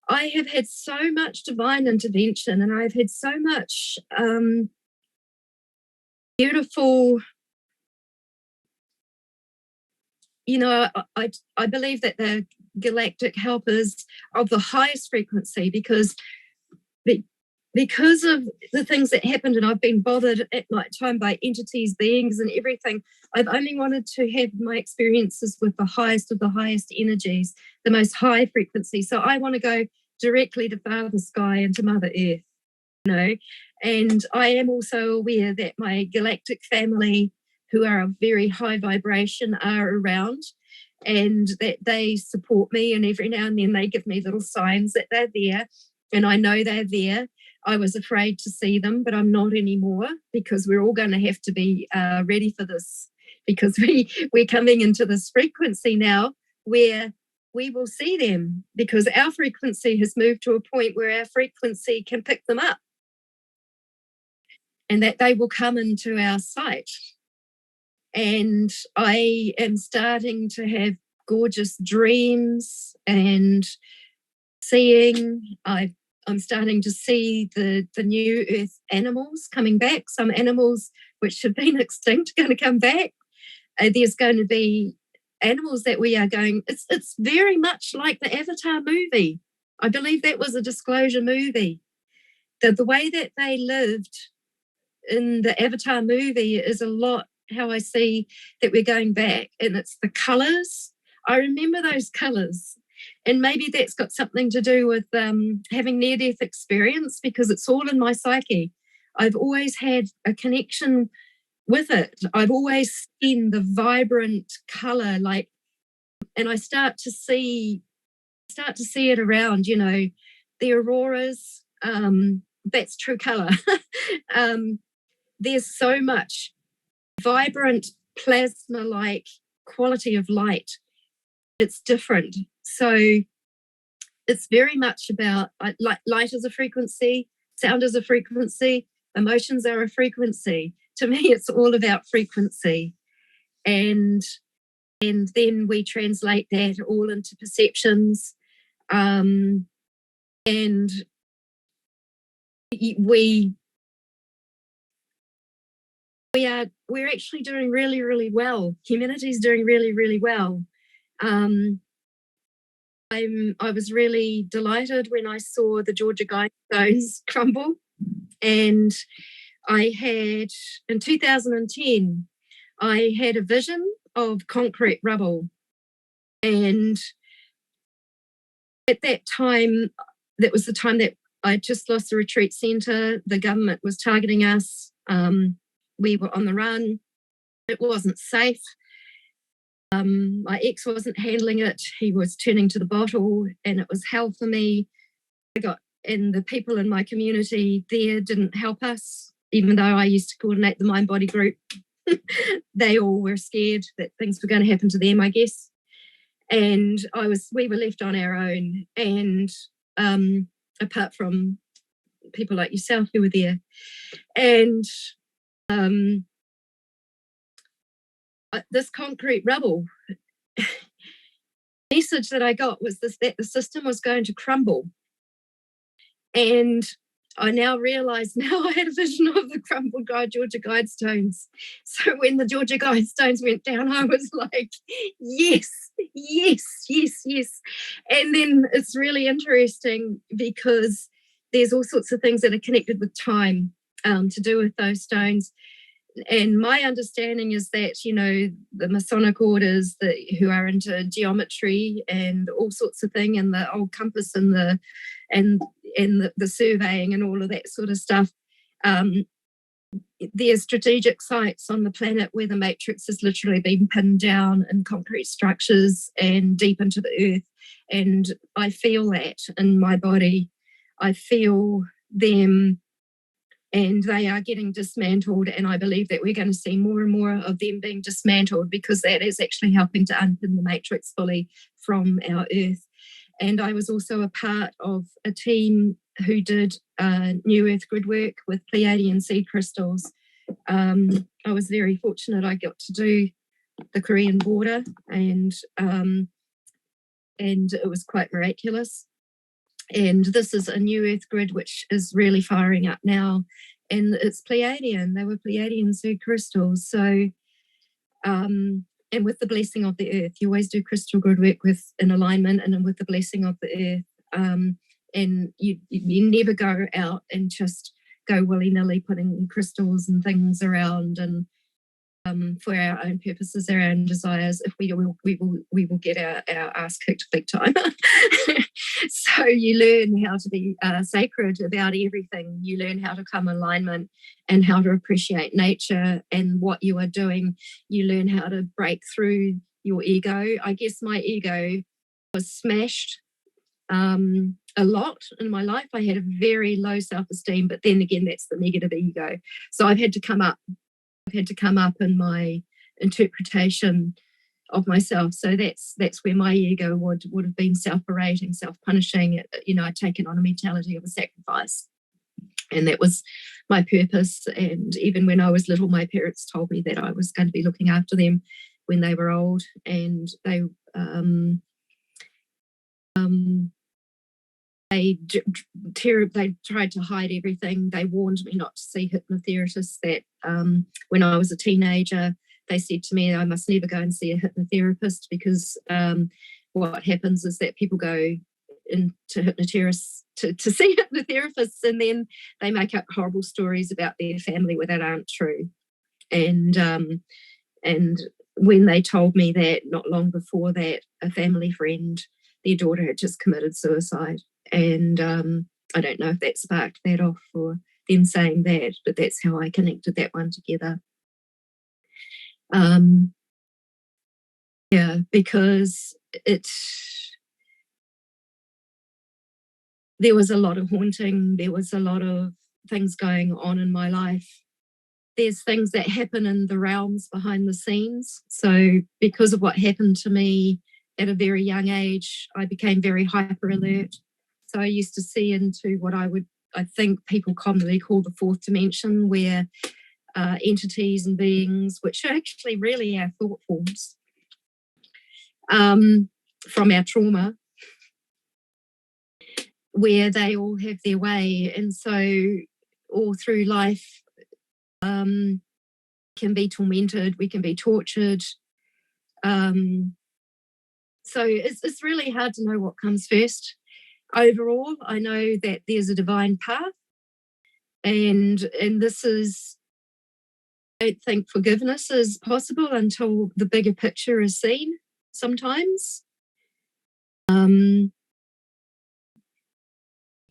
I have had so much divine intervention, and I've had so much beautiful, I believe that the galactic helpers of the highest frequency, because of the things that happened, and I've been bothered at night time by entities, beings, and everything. I've only wanted to have my experiences with the highest of the highest energies, the most high frequency. So I want to go directly to Father Sky and to Mother Earth, And I am also aware that my galactic family, who are a very high vibration, are around, and that they support me, and every now and then they give me little signs that they're there, and I know they're there. I was afraid to see them, but I'm not anymore, because we're all going to have to be ready for this, because we're coming into this frequency now where we will see them, because our frequency has moved to a point where our frequency can pick them up, and that they will come into our sight. And I am starting to have gorgeous dreams and seeing. I'm starting to see the new earth animals coming back. Some animals which have been extinct are going to come back. There's going to be animals that we are going. It's very much like the Avatar movie. I believe that was a disclosure movie. The way that they lived in the Avatar movie is a lot how I see that we're going back. And it's the colours. I remember those colours. And maybe that's got something to do with having near-death experience, because it's all in my psyche. I've always had a connection with it. I've always seen the vibrant colour, and I start to see it around, the auroras. That's true colour. There's so much vibrant plasma-like quality of light. It's different. So it's very much about light is a frequency, sound is a frequency, emotions are a frequency. To me, it's all about frequency. And then we translate that all into perceptions. And we're actually doing really, really well. Humanity's doing really, really well. I was really delighted when I saw the Georgia Guidestones crumble. And I had, in 2010, I had a vision of concrete rubble. And at that time, that was the time that I just lost the retreat centre. The government was targeting us. We were on the run. It wasn't safe. My ex wasn't handling it. He was turning to the bottle, and it was hell for me. And the people in my community there didn't help us, even though I used to coordinate the mind body group. They all were scared that things were going to happen to them, I guess. And we were left on our own. And apart from people like yourself who were there. And this concrete rubble message that I got was that the system was going to crumble. And I now realise I had a vision of the crumbled Georgia Guidestones. So when the Georgia Guidestones went down, I was like, yes, yes, yes, yes. And then it's really interesting because there's all sorts of things that are connected with time to do with those stones. And my understanding is that, the Masonic orders who are into geometry and all sorts of thing, and the old compass and the surveying and all of that sort of stuff, there's strategic sites on the planet where the matrix has literally been pinned down in concrete structures and deep into the earth. And I feel that in my body. I feel them. And they are getting dismantled. And I believe that we're going to see more and more of them being dismantled, because that is actually helping to unpin the matrix fully from our earth. And I was also a part of a team who did New Earth grid work with Pleiadian seed crystals. I was very fortunate. I got to do the Korean border, and it was quite miraculous. And this is a New Earth grid which is really firing up now, and it's Pleiadian. They were Pleiadian seed crystals. So, and with the blessing of the earth, you always do crystal grid work with an alignment and with the blessing of the earth. And you never go out and just go willy-nilly putting crystals and things around and for our own purposes, our own desires. If we will get our ass kicked big time. So you learn how to be sacred about everything. You learn how to come in alignment and how to appreciate nature and what you are doing. You learn how to break through your ego. I guess my ego was smashed a lot in my life. I had a very low self-esteem, but then again, that's the negative ego. So I've had to come up in my interpretation of myself. So that's where my ego would have been self-berating, self-punishing. I'd taken on a mentality of a sacrifice. And that was my purpose. And even when I was little, my parents told me that I was going to be looking after them when they were old. And they tried to hide everything. They warned me not to see hypnotherapists. That when I was a teenager, they said to me I must never go and see a hypnotherapist, because what happens is that people go into hypnotherapists to see hypnotherapists, and then they make up horrible stories about their family where that aren't true. And when they told me that, not long before that, a family friend, their daughter had just committed suicide. And I don't know if that sparked that off for them saying that, but that's how I connected that one together. Because there was a lot of haunting. There was a lot of things going on in my life there's things that happen in the realms behind the scenes. So because of what happened to me at a very young age, I became very hyper alert. So I used to see into what I think people commonly call the fourth dimension, where entities and beings, which are actually really our thought forms from our trauma, where they all have their way. And so all through life, can be tormented, we can be tortured. So it's really hard to know what comes first. Overall, I know that there's a divine path, and this is, I don't think forgiveness is possible until the bigger picture is seen sometimes.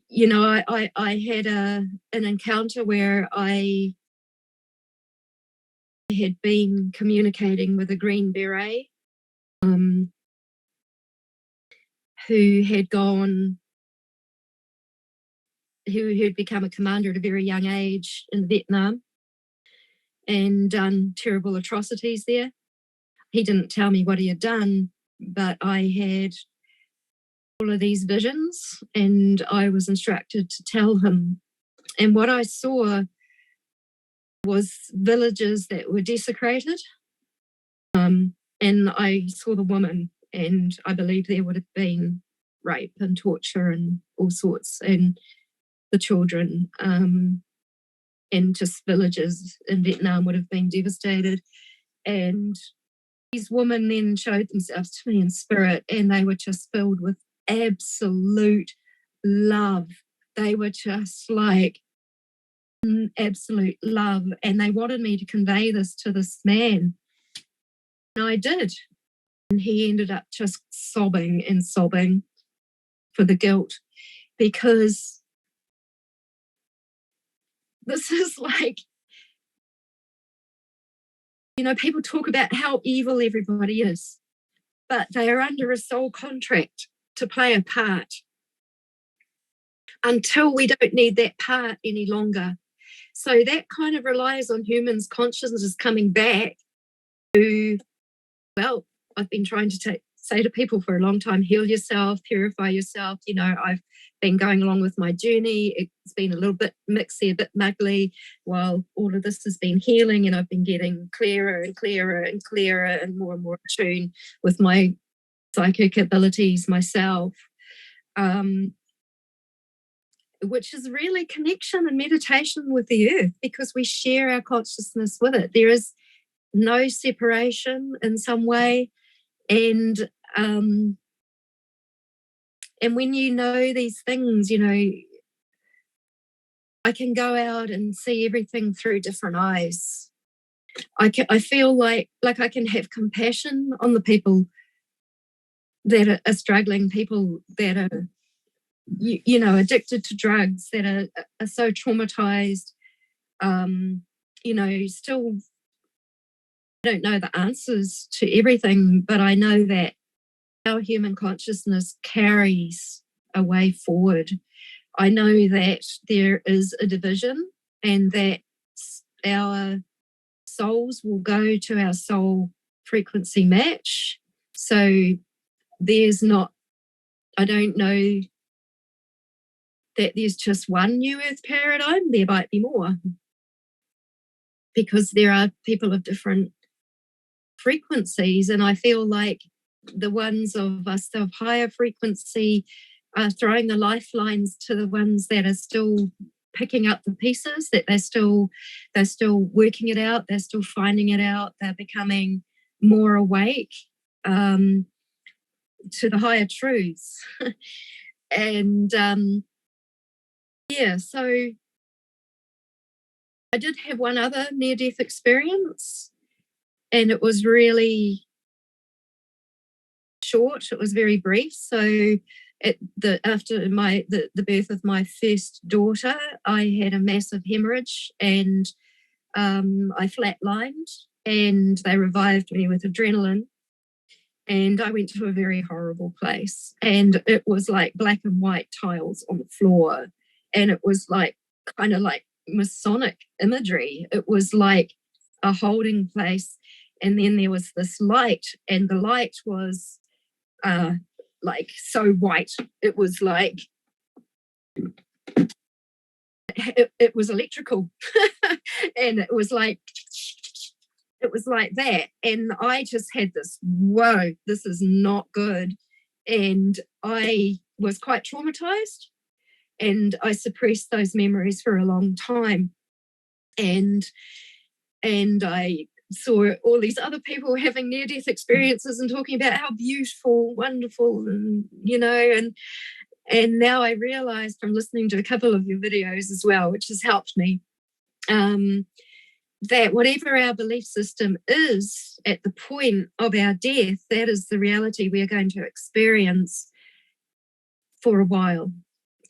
You know, I had an encounter where I had been communicating with a green beret who had become a commander at a very young age in Vietnam and done terrible atrocities there. He didn't tell me what he had done, but I had all of these visions and I was instructed to tell him. And what I saw was villages that were desecrated. And I saw the woman, and I believe there would have been rape and torture and all sorts, and the children, and just villages in Vietnam would have been devastated. And these women then showed themselves to me in spirit, and they were just filled with absolute love. They were just like absolute love, and they wanted me to convey this to this man. And I did. And he ended up just sobbing and sobbing for the guilt, because this is like, you know, people talk about how evil everybody is, but they are under a soul contract to play a part until we don't need that part any longer. So that kind of relies on humans' consciousness coming back to, well, I've been trying to say to people for a long time, heal yourself, purify yourself. You know, I've been going along with my journey. It's been a little bit mixy, a bit muggly while all of this has been healing, and I've been getting clearer and clearer and clearer and more in tune with my psychic abilities myself, which is really connection and meditation with the earth, because we share our consciousness with it. There is no separation in some way. And when you know these things, you know, I can go out and see everything through different eyes. I feel like I can have compassion on the people that are struggling, people that are, you know, addicted to drugs, that are so traumatized, you know, still don't know the answers to everything, but I know that our human consciousness carries a way forward. I know that there is a division, and that our souls will go to our soul frequency match. So there's not, I don't know that there's just one new earth paradigm. There might be more, because there are people of different frequencies, and I feel like the ones of us of higher frequency are throwing the lifelines to the ones that are still picking up the pieces, that they're still working it out, they're still finding it out, they're becoming more awake to the higher truths. And yeah, so I did have one other near-death experience, and it was really short. It was very brief. So after the birth of my first daughter, I had a massive hemorrhage, and I flatlined, and they revived me with adrenaline. And I went to a very horrible place, and it was like black and white tiles on the floor, and it was like kind of like Masonic imagery. It was like a holding place, and then there was this light, and the light was like so white. It was like it was electrical, and it was like that. And I just had this, whoa, this is not good. And I was quite traumatized, and I suppressed those memories for a long time. And I saw all these other people having near-death experiences and talking about how beautiful, wonderful, and and now I realize from listening to a couple of your videos as well, which has helped me, that whatever our belief system is at the point of our death, that is the reality we are going to experience for a while.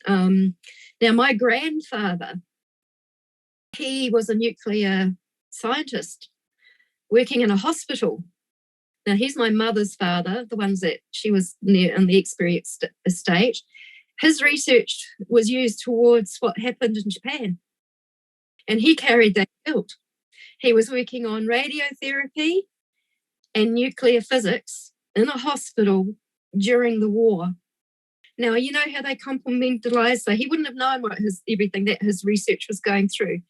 Now, my grandfather, he was a nuclear scientist working in a hospital. Now, he's my mother's father, the ones that she was near on the experienced estate. His research was used towards what happened in Japan, and he carried that guilt. He was working on radiotherapy and nuclear physics in a hospital during the war. Now, you know how they compartmentalize, so he wouldn't have known what everything that his research was going through.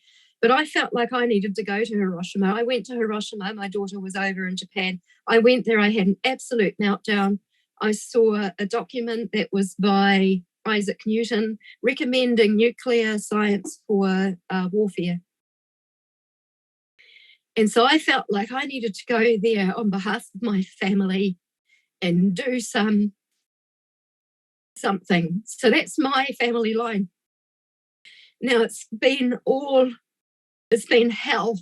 But I felt like I needed to go to Hiroshima. I went to Hiroshima. My daughter was over in Japan. I went there. I had an absolute meltdown. I saw a document that was by Isaac Newton recommending nuclear science for warfare. And so I felt like I needed to go there on behalf of my family and do something. So that's my family line. Now it's been hell,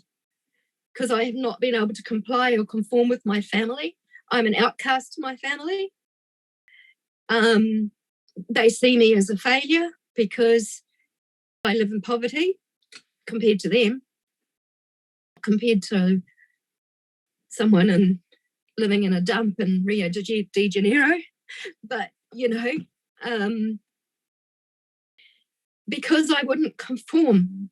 because I have not been able to comply or conform with my family. I'm an outcast to my family. They see me as a failure because I live in poverty compared to them, compared to someone living in a dump in Rio de Janeiro. But, because I wouldn't conform.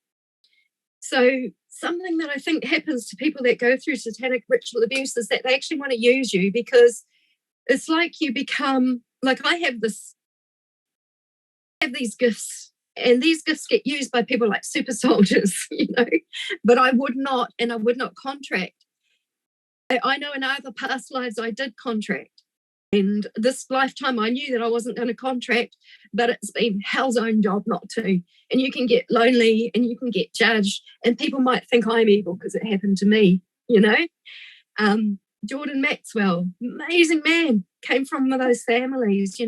So something that I think happens to people that go through satanic ritual abuse is that they actually want to use you, because it's like you become, like I have these gifts, and these gifts get used by people like super soldiers, but I would not contract. I know in other past lives I did contract. And this lifetime, I knew that I wasn't going to contract, but it's been hell's own job not to. And you can get lonely and you can get judged, and people might think I'm evil because it happened to me, Jordan Maxwell, amazing man, came from one of those families,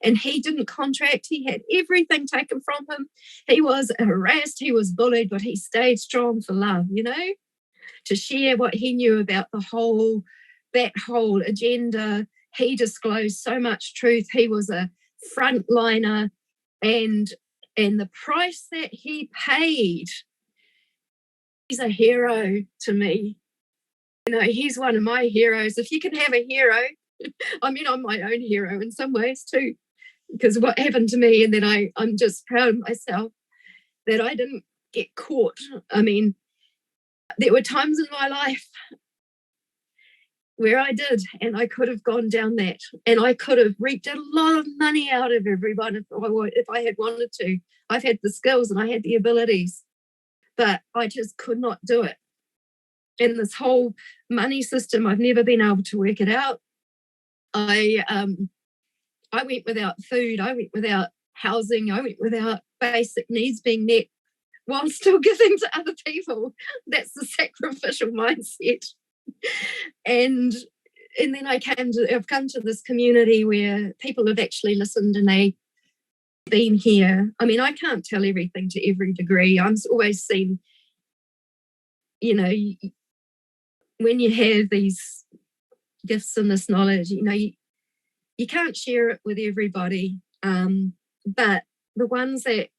and he didn't contract. He had everything taken from him. He was harassed, he was bullied, but he stayed strong for love, to share what he knew about that whole agenda. He disclosed so much truth. He was a frontliner, and the price that he paid, he's a hero to me. He's one of my heroes. If you can have a hero, I'm my own hero in some ways too, because what happened to me, and then I'm just proud of myself that I didn't get caught. There were times in my life where I did, and I could have gone down that, and I could have reaped a lot of money out of everyone if I had wanted to. I've had the skills and I had the abilities, but I just could not do it. And this whole money system, I've never been able to work it out. I went without food, I went without housing, I went without basic needs being met while still giving to other people. That's the sacrificial mindset. And then I've come to this community where people have actually listened, and they've been here. I can't tell everything to every degree. I'm always seen, when you have these gifts and this knowledge, you can't share it with everybody. But the ones that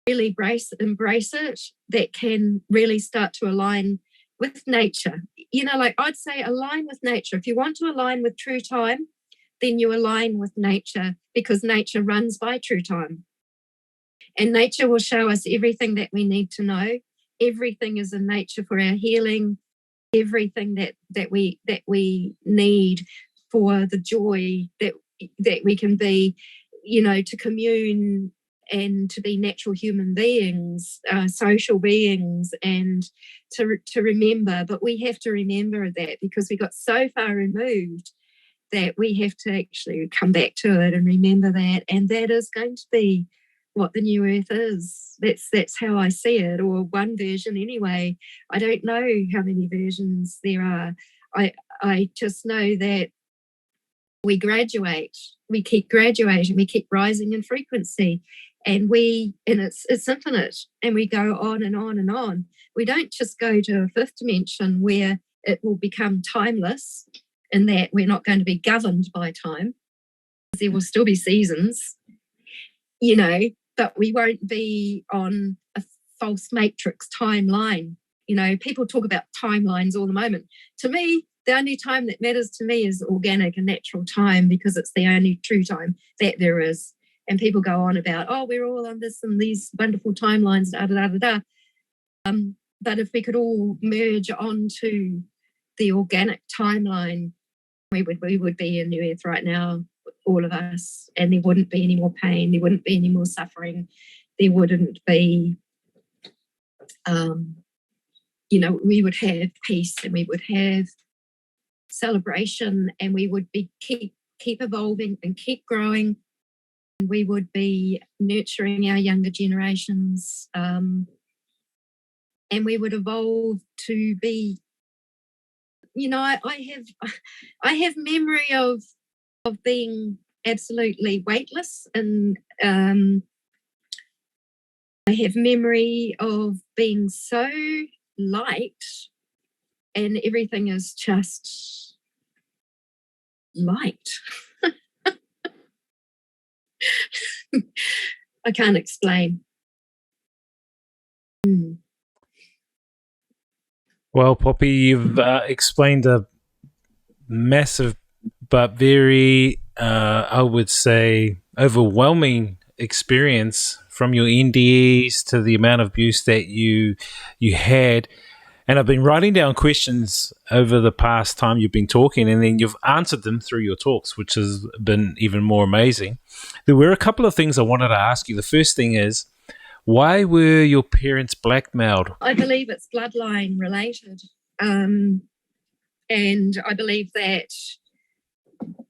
really embrace it, that can really start to align with nature. I'd say align with nature. If you want to align with true time, then you align with nature, because nature runs by true time. And nature will show us everything that we need to know. Everything is in nature for our healing. Everything that we need for the joy that we can be, to commune and to be natural human beings, social beings, and to remember. But we have to remember that because we got so far removed that we have to actually come back to it and remember that. And that is going to be what the new earth is. That's how I see it, or one version anyway. I don't know how many versions there are. I just know that we graduate, we keep graduating, we keep rising in frequency, and it's infinite, and we go on and on and on. We don't just go to a fifth dimension where it will become timeless, in that we're not going to be governed by time. There will still be seasons, but we won't be on a false matrix timeline. People talk about timelines all the moment. To me, the only time that matters to me is organic and natural time, because it's the only true time that there is. And people go on about, oh, we're all on this and these wonderful timelines, da da da da da. But if we could all merge onto the organic timeline, we would be in New Earth right now, all of us, and there wouldn't be any more pain, there wouldn't be any more suffering, there wouldn't be, we would have peace, and we would have celebration, and we would be keep evolving and keep growing. And we would be nurturing our younger generations, and we would evolve to be. I have memory of being absolutely weightless, and I have memory of being so light, and everything is just light. I can't explain. Well, Poppy, you've explained a massive but very, I would say, overwhelming experience, from your NDEs to the amount of abuse that you had. And I've been writing down questions over the past time you've been talking, and then you've answered them through your talks, which has been even more amazing. There were a couple of things I wanted to ask you. The first thing is, why were your parents blackmailed? I believe it's bloodline related. And I believe that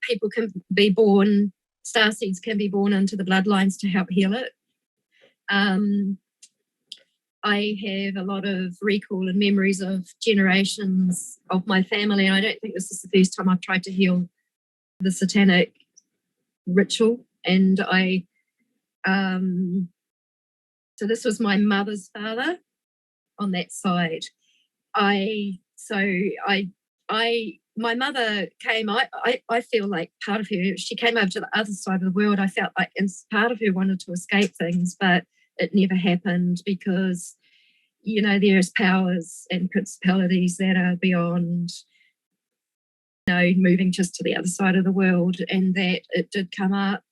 people can be born, starseeds can be born into the bloodlines to help heal it. I have a lot of recall and memories of generations of my family, and I don't think this is the first time I've tried to heal the satanic ritual. And so this was my mother's father on that side. My mother came, I feel like part of her, she came over to the other side of the world. I felt like part of her wanted to escape things, but it never happened, because, there's powers and principalities that are beyond, moving just to the other side of the world, and that it did come up,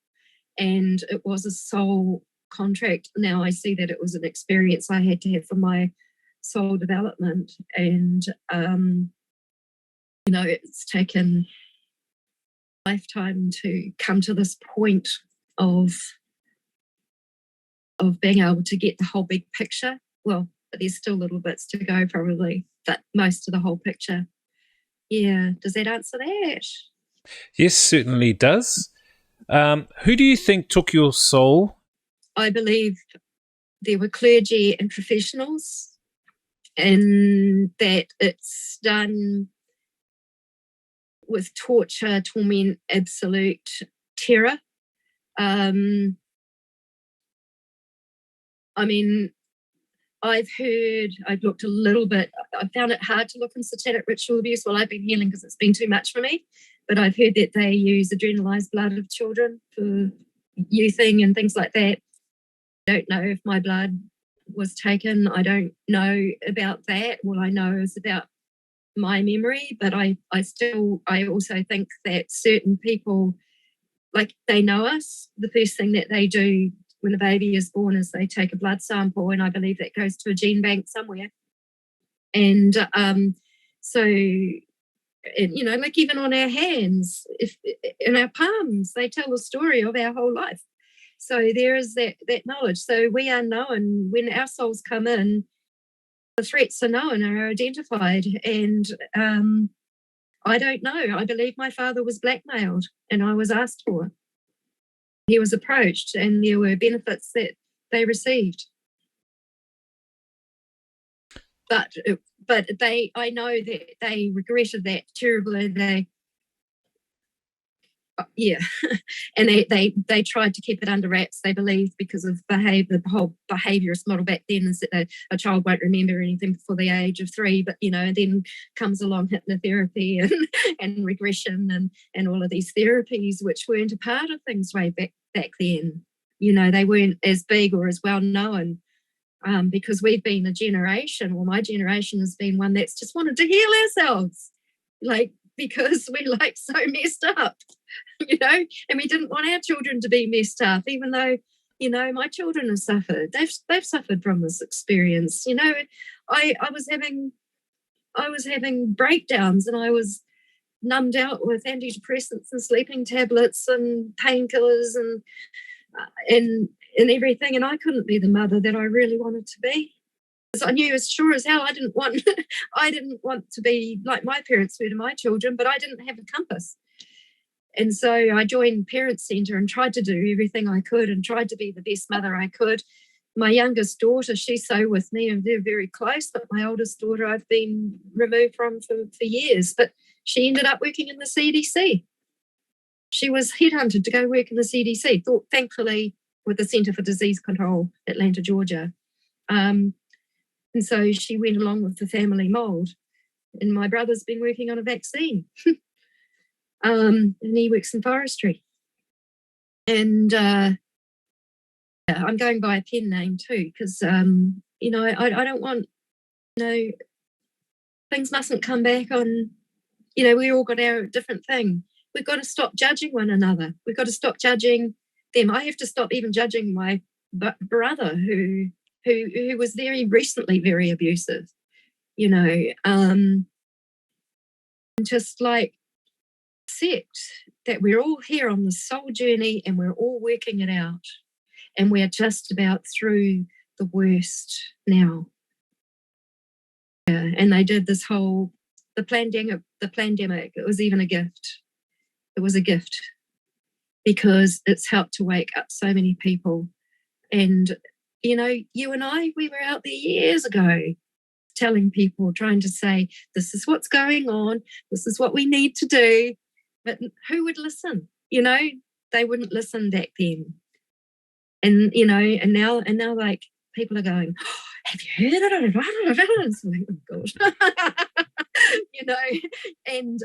and it was a soul contract. Now I see that it was an experience I had to have for my soul development, and it's taken a lifetime to come to this point of being able to get the whole big picture. Well, there's still little bits to go probably, but most of the whole picture. Yeah, does that answer that? Yes, certainly does. Who do you think took your soul? I believe there were clergy and professionals, and that it's done with torture, torment, absolute terror. I've looked a little bit, I found it hard to look in satanic ritual abuse while I've been healing, because it's been too much for me. But I've heard that they use adrenalized blood of children for youthing and things like that. I don't know if my blood was taken. I don't know about that. All I know is about my memory. But I also think that certain people, like, they know us. The first thing that they do when a baby is born is they take a blood sample, and I believe that goes to a gene bank somewhere. And so, you know, like even on our hands, in our palms, they tell the story of our whole life. So there is that knowledge. So we are known when our souls come in. The threats are known, are identified, and I don't know. I believe my father was blackmailed, and I was asked for. He was approached, and there were benefits that they received. But I know that they regretted that terribly. And they tried to keep it under wraps. They believed because of the whole behaviourist model back then is that a child won't remember anything before the age of 3. But, you know, then comes along hypnotherapy and regression and all of these therapies, which weren't a part of things way back then. You know, they weren't as big or as well known. Because we've been a generation, or my generation has been one that's just wanted to heal ourselves, like, because we're like so messed up, you know, and we didn't want our children to be messed up, even though, you know, my children have suffered. They've suffered from this experience. You know, I was having breakdowns, and I was numbed out with antidepressants and sleeping tablets and painkillers and everything, and I couldn't be the mother that I really wanted to be. Because I knew as sure as hell I didn't want to be like my parents were to my children, but I didn't have a compass. And so I joined Parent Centre and tried to do everything I could and tried to be the best mother I could. My youngest daughter, she's so with me, and they're very close, but my oldest daughter I've been removed from for years, but she ended up working in the CDC. She was headhunted to go work in the CDC, thankfully with the Centre for Disease Control, Atlanta, Georgia. And so she went along with the family mould. And my brother's been working on a vaccine. And he works in forestry. And I'm going by a pen name too, because, you know, I don't want, you know, things mustn't come back on, you know, we all got our different thing. We've got to stop judging one another. We've got to stop judging them. I have to stop even judging my brother who was very recently very abusive, you know, and just like accept that we're all here on this soul journey and we're all working it out, and we're just about through the worst now. Yeah, and they did this whole the pandemic. It was even a gift. It was a gift because it's helped to wake up so many people. And, you know, you and I, we were out there years ago telling people, trying to say, this is what's going on, this is what we need to do. But who would listen? You know, they wouldn't listen back then. And, you know, and now like people are going, oh, have you heard it? It's like, oh God. You know, and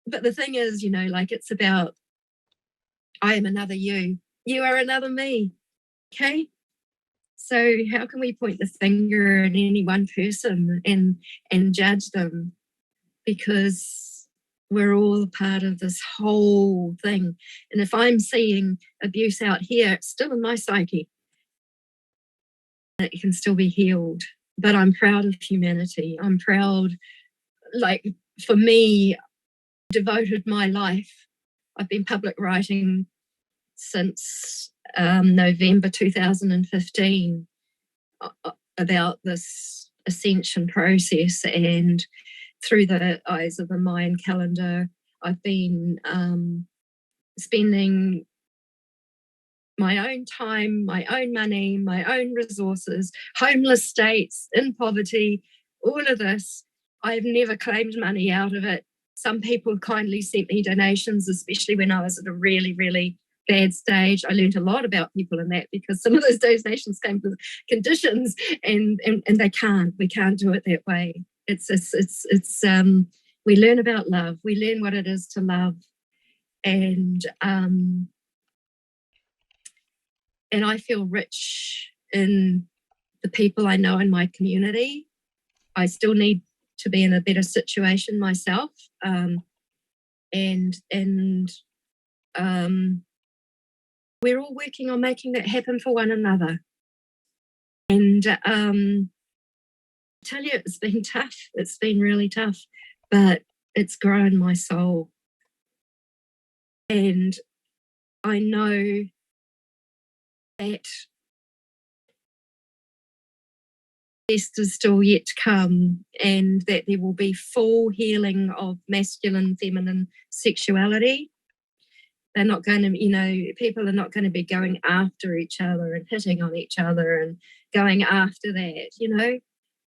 but the thing is, you know, like it's about I am another you. You are another me. Okay? So how can we point the finger at any one person and judge them? Because we're all part of this whole thing. And if I'm seeing abuse out here, it's still in my psyche. It can still be healed. But I'm proud of humanity. I'm proud, like, for me, devoted my life. I've been public writing since November 2015 about this ascension process, and through the eyes of the Mayan calendar, I've been spending my own time, my own money, my own resources, homeless states, in poverty, all of this. I've never claimed money out of it. Some people kindly sent me donations, especially when I was at a really, really bad stage. I learned a lot about people in that, because some of those donations came with conditions, and we can't do it that way. It's we learn about love. We learn what it is to love, and I feel rich in the people I know in my community. I still need to be in a better situation myself, and we're all working on making that happen for one another. And I tell you, it's been tough. It's been really tough, but it's grown my soul. And I know that best is still yet to come, and that there will be full healing of masculine, feminine sexuality. They're not going to, people are not going to be going after each other and hitting on each other and going after that,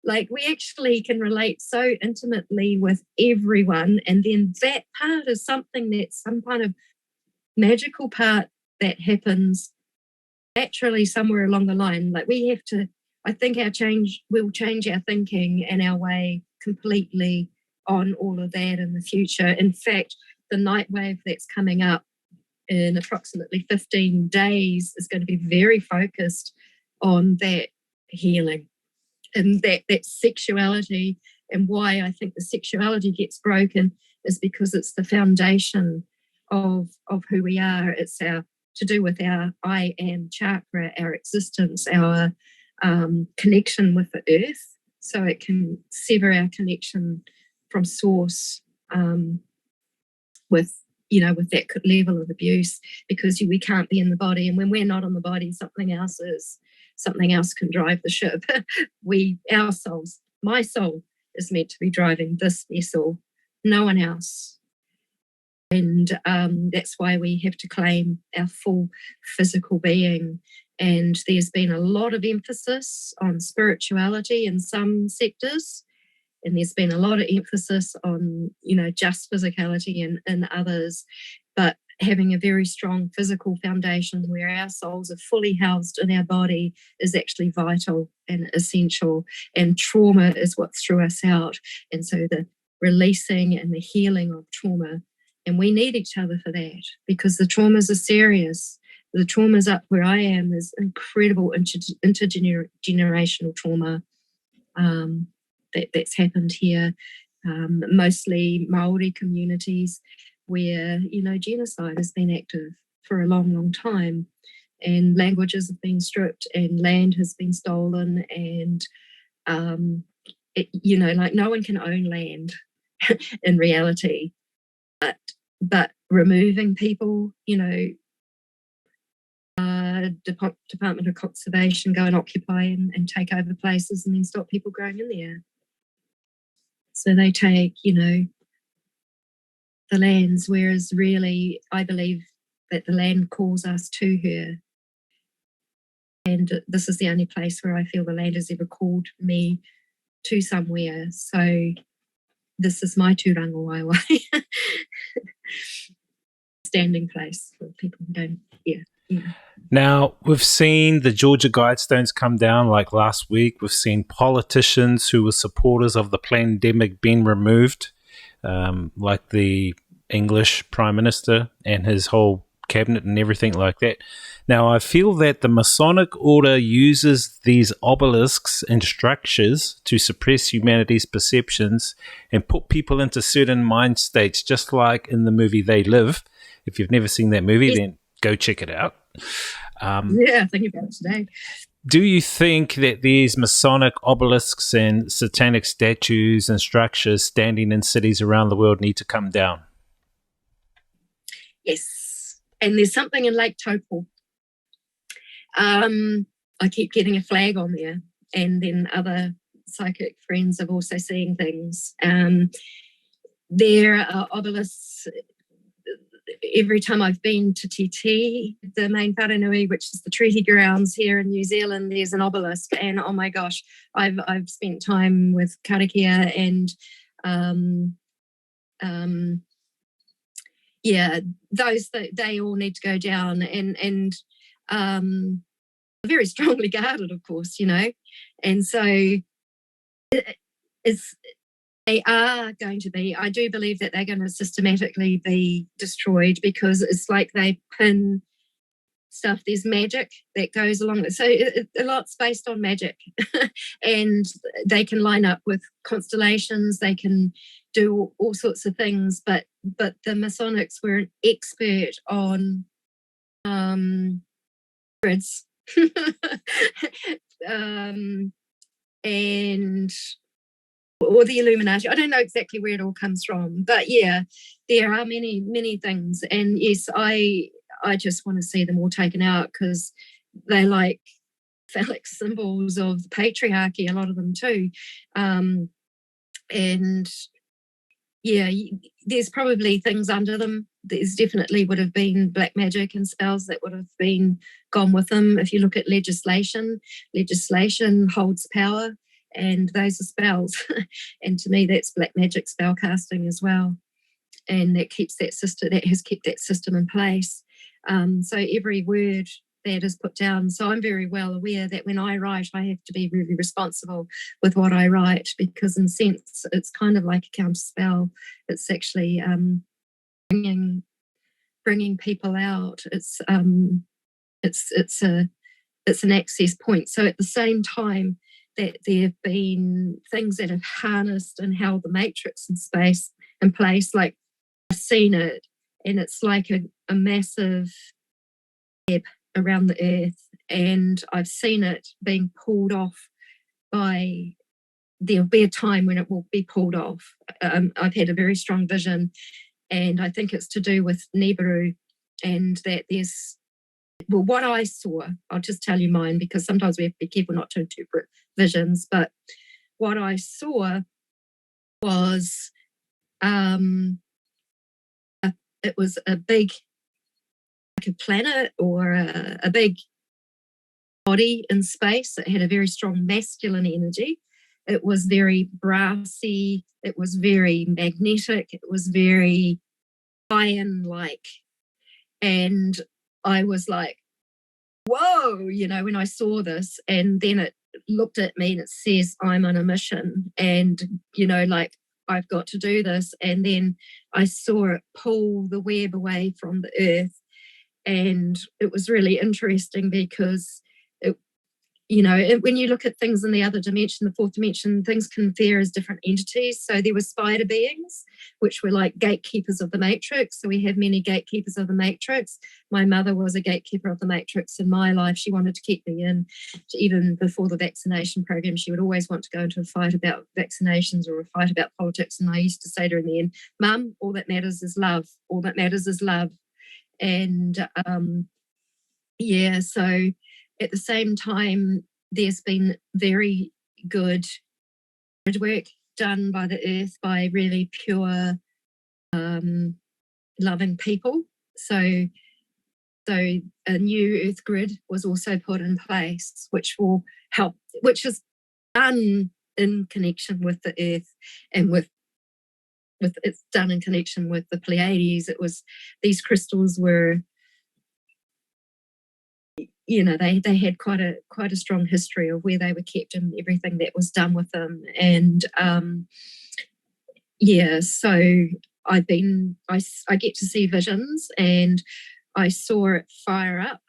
Like, we actually can relate so intimately with everyone, and then that part is something that's some kind of magical part that happens naturally somewhere along the line. Like, we have to, I think we'll change our thinking and our way completely on all of that in the future. In fact, the night wave that's coming up in approximately 15 days is going to be very focused on that healing and that sexuality. And why I think the sexuality gets broken is because it's the foundation of who we are. It's to do with our I am chakra, our existence, our connection with the earth. So it can sever our connection from source with that level of abuse, because we can't be in the body. And when we're not in the body, something else can drive the ship. Our souls, my soul is meant to be driving this vessel, no one else. And that's why we have to claim our full physical being. And there's been a lot of emphasis on spirituality in some sectors, and there's been a lot of emphasis on, just physicality in others. But having a very strong physical foundation where our souls are fully housed in our body is actually vital and essential. And trauma is what threw us out. And so the releasing and the healing of trauma, and we need each other for that, because the traumas are serious. The traumas up where I am is incredible intergenerational trauma that's happened here, mostly Maori communities where, genocide has been active for a long, long time, and languages have been stripped and land has been stolen, and, like, no one can own land in reality, but removing people, Department of Conservation go and occupy and take over places and then stop people growing in there. So they take, the lands, whereas really I believe that the land calls us to her. And this is the only place where I feel the land has ever called me to somewhere. So this is my tūranga waiwai. Standing place for people who don't, yeah. Now, we've seen the Georgia Guidestones come down like last week. We've seen politicians who were supporters of the pandemic being removed, like the English Prime Minister and his whole cabinet and everything like that. Now, I feel that the Masonic Order uses these obelisks and structures to suppress humanity's perceptions and put people into certain mind states, just like in the movie They Live. If you've never seen that movie, then go check it out. Thinking about it today. Do you think that these Masonic obelisks and satanic statues and structures standing in cities around the world need to come down? Yes. And there's something in Lake Taupo. I keep getting a flag on there, and then other psychic friends are also seeing things. There are obelisks. Every time I've been to TT, the main Wharenui, which is the treaty grounds here in New Zealand, there's an obelisk. And oh my gosh, I've spent time with karakia, and those they all need to go down, and very strongly guarded, of course, and so they are going to be, I do believe that they're going to systematically be destroyed, because it's like they pin stuff. There's magic that goes along with it. So a lot's based on magic. And they can line up with constellations. They can do all sorts of things. But the Masonics were an expert on grids. And or the Illuminati. I don't know exactly where it all comes from, but yeah, there are many, many things. And yes, I just want to see them all taken out because they're like phallic symbols of the patriarchy, a lot of them too. And yeah, there's probably things under them. There's definitely would have been black magic and spells that would have been gone with them. If you look at legislation holds power, and those are spells. And to me, that's black magic spell casting as well. And that keeps that system, that has kept that system in place. So every word that is put down. So I'm very well aware that when I write, I have to be really responsible with what I write, because in a sense, it's kind of like a counter spell. It's actually bringing people out. It's an access point. So at the same time that there have been things that have harnessed and held the matrix in space in place, like I've seen it, and it's like a massive web around the earth, and I've seen it being pulled off by, there'll be a time when it will be pulled off. I've had a very strong vision, and I think it's to do with Nibiru, and that there's, well, what I saw, I'll just tell you mine, because sometimes we have to be careful not to interpret visions, but what I saw was it was a big, like a planet or a big body in space. It had a very strong masculine energy. It was very brassy. It was very magnetic. It was very iron-like. And I was like, whoa, when I saw this. And then it looked at me and it says, I'm on a mission. And, like, I've got to do this. And then I saw it pull the web away from the earth. And it was really interesting because when you look at things in the other dimension, the fourth dimension, things can appear as different entities. So there were spider beings, which were like gatekeepers of the matrix. So we have many gatekeepers of the matrix. My mother was a gatekeeper of the matrix in my life. She wanted to keep me in. Even before the vaccination program, she would always want to go into a fight about vaccinations or a fight about politics. And I used to say to her in the end, Mum, all that matters is love. All that matters is love. And so at the same time, there's been very good work done by the earth by really pure, loving people. So a new earth grid was also put in place, which will help, which is done in connection with the earth and with it's done in connection with the Pleiades. It was, these crystals were, they had quite a strong history of where they were kept and everything that was done with them. And so I get to see visions, and I saw it fire up.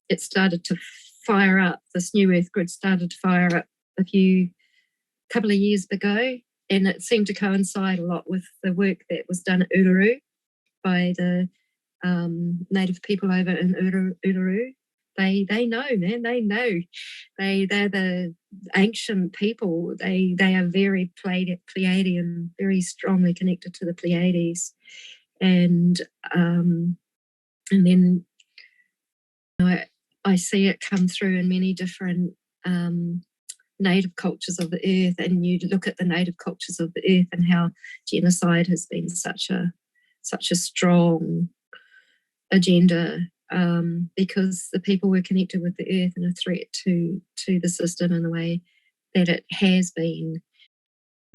It started to fire up. This new earth grid started to fire up a couple of years ago, and it seemed to coincide a lot with the work that was done at Uluru by the native people over in Uluru. They know, man. They know. They're the ancient people. They are very Pleiadian, very strongly connected to the Pleiades, and then I see it come through in many different native cultures of the earth. And you look at the native cultures of the earth and how genocide has been such a strong agenda, because the people were connected with the earth and a threat to the system in the way that it has been.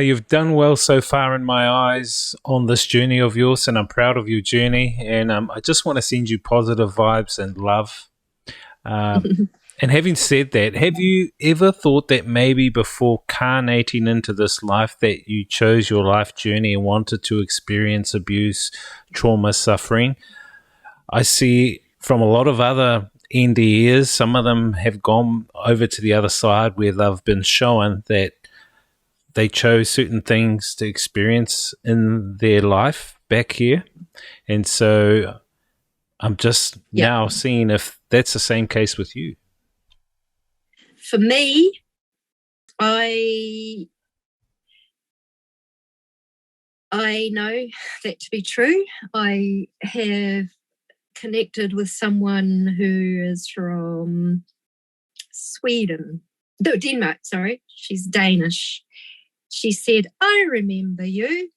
You've done well so far in my eyes on this journey of yours, and I'm proud of your journey. And I just want to send you positive vibes and love. And having said that, have you ever thought that maybe before carnating into this life that you chose your life journey and wanted to experience abuse, trauma, suffering? I see from a lot of other NDEs, some of them have gone over to the other side where they've been shown that they chose certain things to experience in their life back here. And so I'm just Yeah. now seeing if that's the same case with you. For me, I know that to be true. I have connected with someone who is from Sweden. No, Denmark, sorry. She's Danish. She said, I remember you.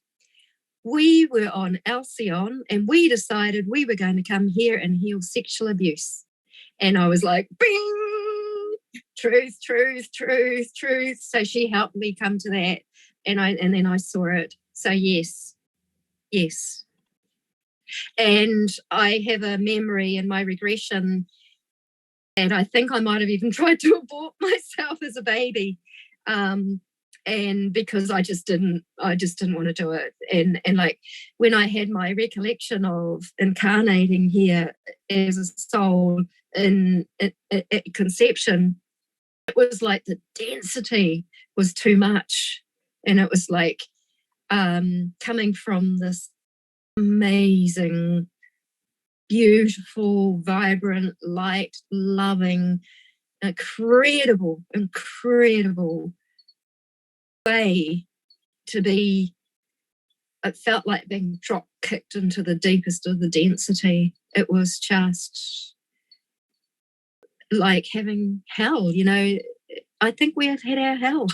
We were on Alcyon and we decided we were going to come here and heal sexual abuse. And I was like, bing, truth, truth, truth, truth. So she helped me come to that. And then I saw it. So yes. And I have a memory in my regression, and I think I might have even tried to abort myself as a baby. And because I just didn't want to do it. And like when I had my recollection of incarnating here as a soul in conception, it was like the density was too much. And it was like coming from this amazing, beautiful, vibrant, light, loving, incredible way to be. It felt like being drop kicked into the deepest of the density. It was just like having hell, I think we have had our hell.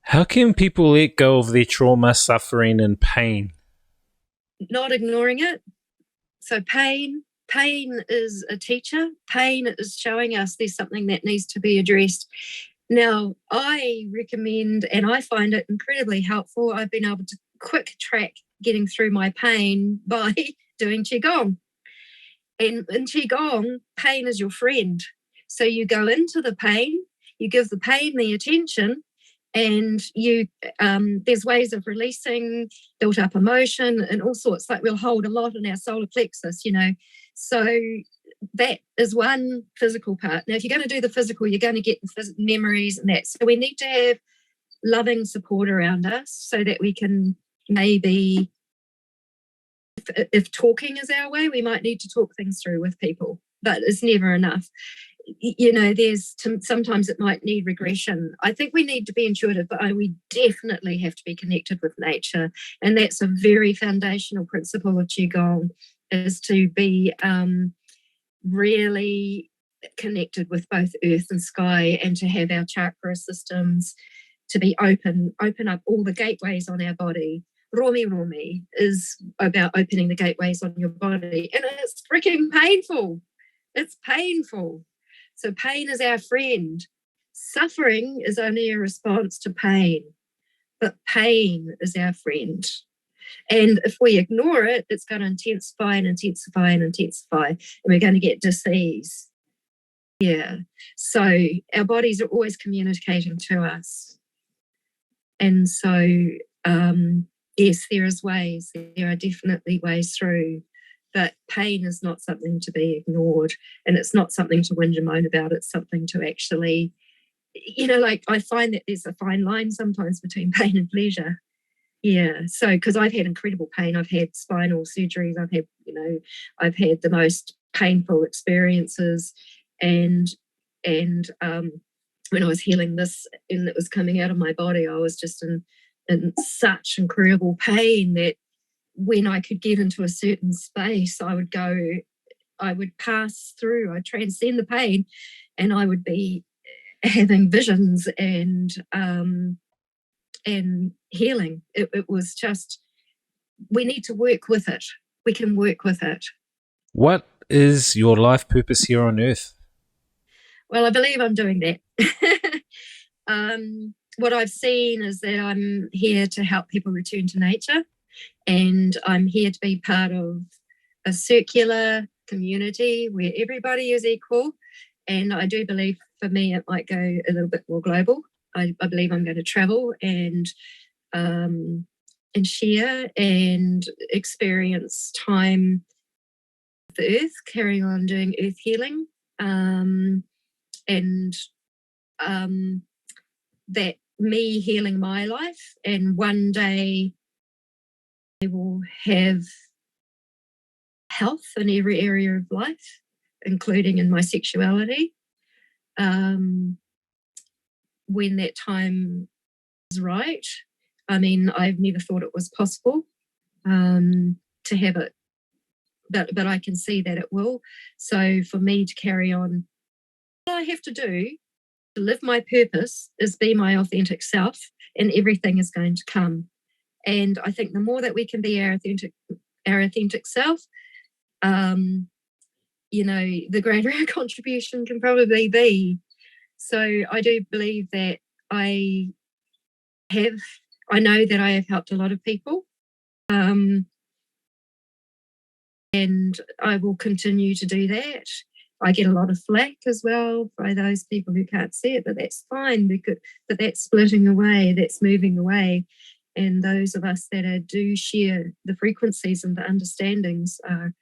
How can people let go of their trauma, suffering, and pain? Not ignoring it. So pain is a teacher. Pain is showing us there's something that needs to be addressed. Now, I recommend, and I find it incredibly helpful, I've been able to quick track getting through my pain by doing Qigong. And in Qigong, pain is your friend. So you go into the pain, you give the pain the attention, and there's ways of releasing built up emotion and all sorts. Like we'll hold a lot in our solar plexus, So that is one physical part. Now, if you're going to do the physical, you're going to get the memories and that. So we need to have loving support around us so that we can maybe, if talking is our way, we might need to talk things through with people, but it's never enough. Sometimes it might need regression. I think we need to be intuitive, but we definitely have to be connected with nature. And that's a very foundational principle of Qigong, is to be really connected with both earth and sky, and to have our chakra systems to be open up all the gateways on our body. Romi is about opening the gateways on your body, and it's freaking painful. It's painful. So pain is our friend. Suffering is only a response to pain, but pain is our friend. And if we ignore it, it's going to intensify and intensify and intensify, and we're going to get disease. Yeah. So our bodies are always communicating to us. And so, yes, there is ways. There are definitely ways through. But pain is not something to be ignored, and it's not something to whinge and moan about. It's something to actually, like I find that there's a fine line sometimes between pain and pleasure. Yeah. So, because I've had incredible pain, I've had spinal surgeries, I've had the most painful experiences, and when I was healing this and it was coming out of my body, I was just in such incredible pain that when I could get into a certain space, I would pass through, I'd transcend the pain, and I would be having visions and healing. It was just, we need to work with it. We can work with it. What is your life purpose here on Earth? Well, I believe I'm doing that. What I've seen is that I'm here to help people return to nature. And I'm here to be part of a circular community where everybody is equal. And I do believe for me, it might go a little bit more global. I believe I'm going to travel and share and experience time with the earth, carrying on doing earth healing. And that me healing my life, and one day I will have health in every area of life, including in my sexuality. When that time is right, I mean, I've never thought it was possible to have it, but I can see that it will. So for me to carry on, all I have to do to live my purpose is be my authentic self, and everything is going to come. And I think the more that we can be our authentic self, you know, the greater our contribution can probably be. So I do believe that I know that I have helped a lot of people. And I will continue to do that. I get a lot of flack as well by those people who can't see it, but that's fine, but that's splitting away, that's moving away. And those of us that do share the frequencies and the understandings are,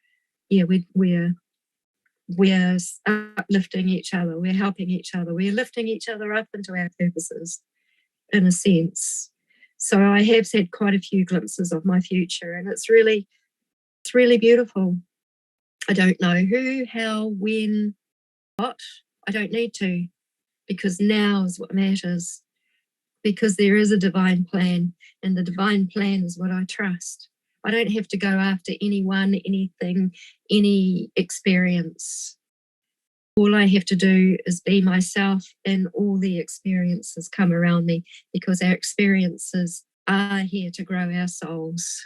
we're uplifting each other, we're helping each other, we're lifting each other up into our purposes, in a sense. So I have had quite a few glimpses of my future, and it's really beautiful. I don't know who, how, when, what. I don't need to, because now is what matters. Because there is a divine plan, and the divine plan is what I trust. I don't have to go after anyone, anything, any experience. All I have to do is be myself, and all the experiences come around me, because our experiences are here to grow our souls.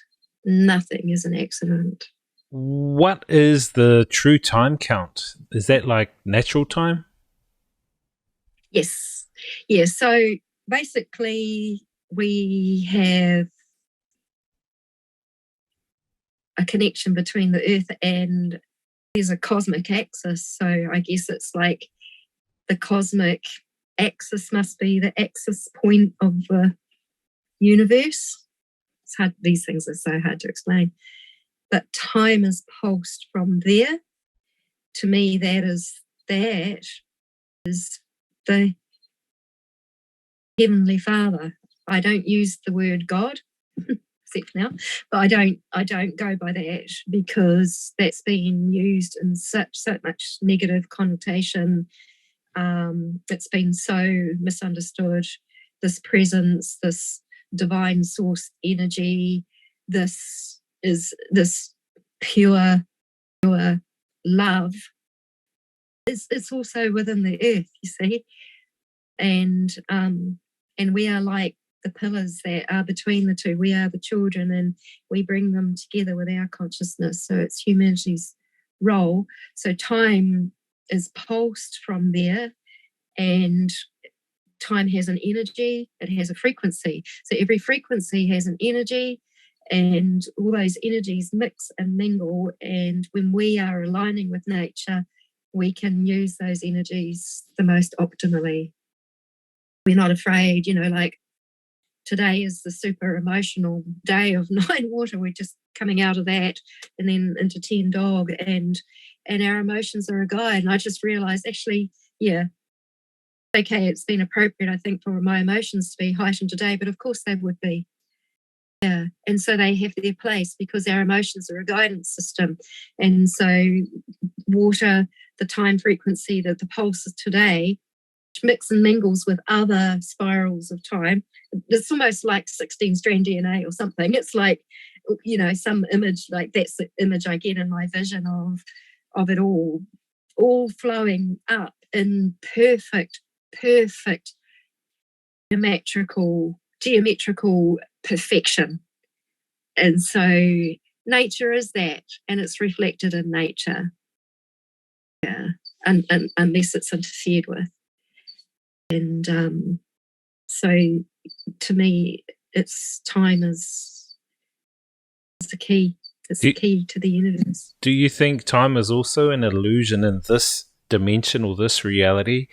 Nothing is an accident. What is the true time count? Is that like natural time? Yes. Yeah. So basically, we have a connection between the earth and there's a cosmic axis. So I guess it's like the cosmic axis must be the axis point of the universe. It's hard. These things are so hard to explain. But time is pulsed from there. To me, that is the Heavenly Father. I don't use the word God, except now, but I don't go by that, because that's been used in so much negative connotation. It's been so misunderstood. This presence, this divine source energy, this pure love. It's also within the earth, you see, and we are like the pillars that are between the two. We are the children, and we bring them together with our consciousness. So it's humanity's role. So time is pulsed from there, and time has an energy, it has a frequency. So every frequency has an energy, and all those energies mix and mingle. And when we are aligning with nature, we can use those energies the most optimally. We're not afraid, like today is the super emotional day of 9 water. We're just coming out of that and then into 10 dog, and our emotions are a guide. And I just realized, actually, okay, it's been appropriate, I think, for my emotions to be heightened today, but of course they would be. Yeah. And so they have their place, because our emotions are a guidance system. And so water, the time frequency, the pulse of today, mix and mingles with other spirals of time. It's almost like 16-strand DNA or something. It's like, some image, like that's the image I get in my vision of it all flowing up in perfect geometrical perfection. And so nature is that, and it's reflected in nature. Yeah. And unless it's interfered with. And so to me, time is the key. It's the key to the universe. Do you think time is also an illusion in this dimension or this reality,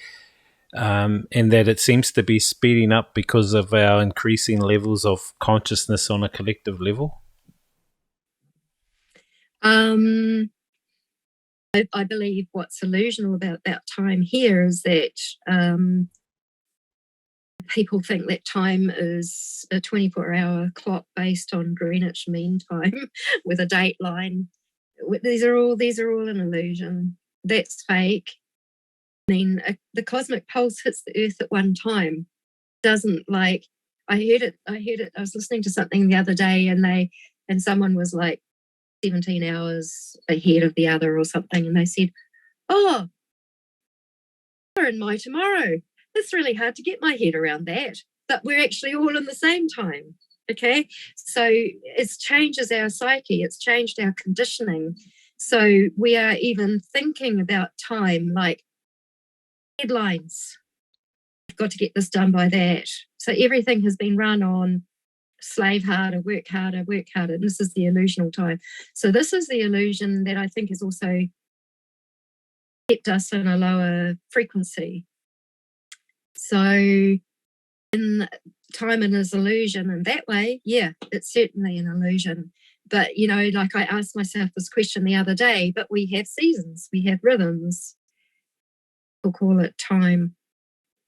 and that it seems to be speeding up because of our increasing levels of consciousness on a collective level? I believe what's illusional about time here is that people think that time is a 24-hour clock based on Greenwich Mean Time with a dateline. these are all an illusion. That's fake. I mean, the cosmic pulse hits the earth at one time. Doesn't like, I heard it. I was listening to something the other day, and someone was like 17 hours ahead of the other or something, and they said, "Oh, we're in my tomorrow." It's really hard to get my head around that, but we're actually all in the same time. Okay, so it changes our psyche. It's changed our conditioning. So we are even thinking about time like deadlines. I've got to get this done by that. So everything has been run on slave harder, work harder, work harder. And this is the illusional time. So this is the illusion that I think has also kept us in a lower frequency. So in time and is illusion in that way, yeah, it's certainly an illusion. But, like I asked myself this question the other day, but we have seasons, we have rhythms. We'll call it time.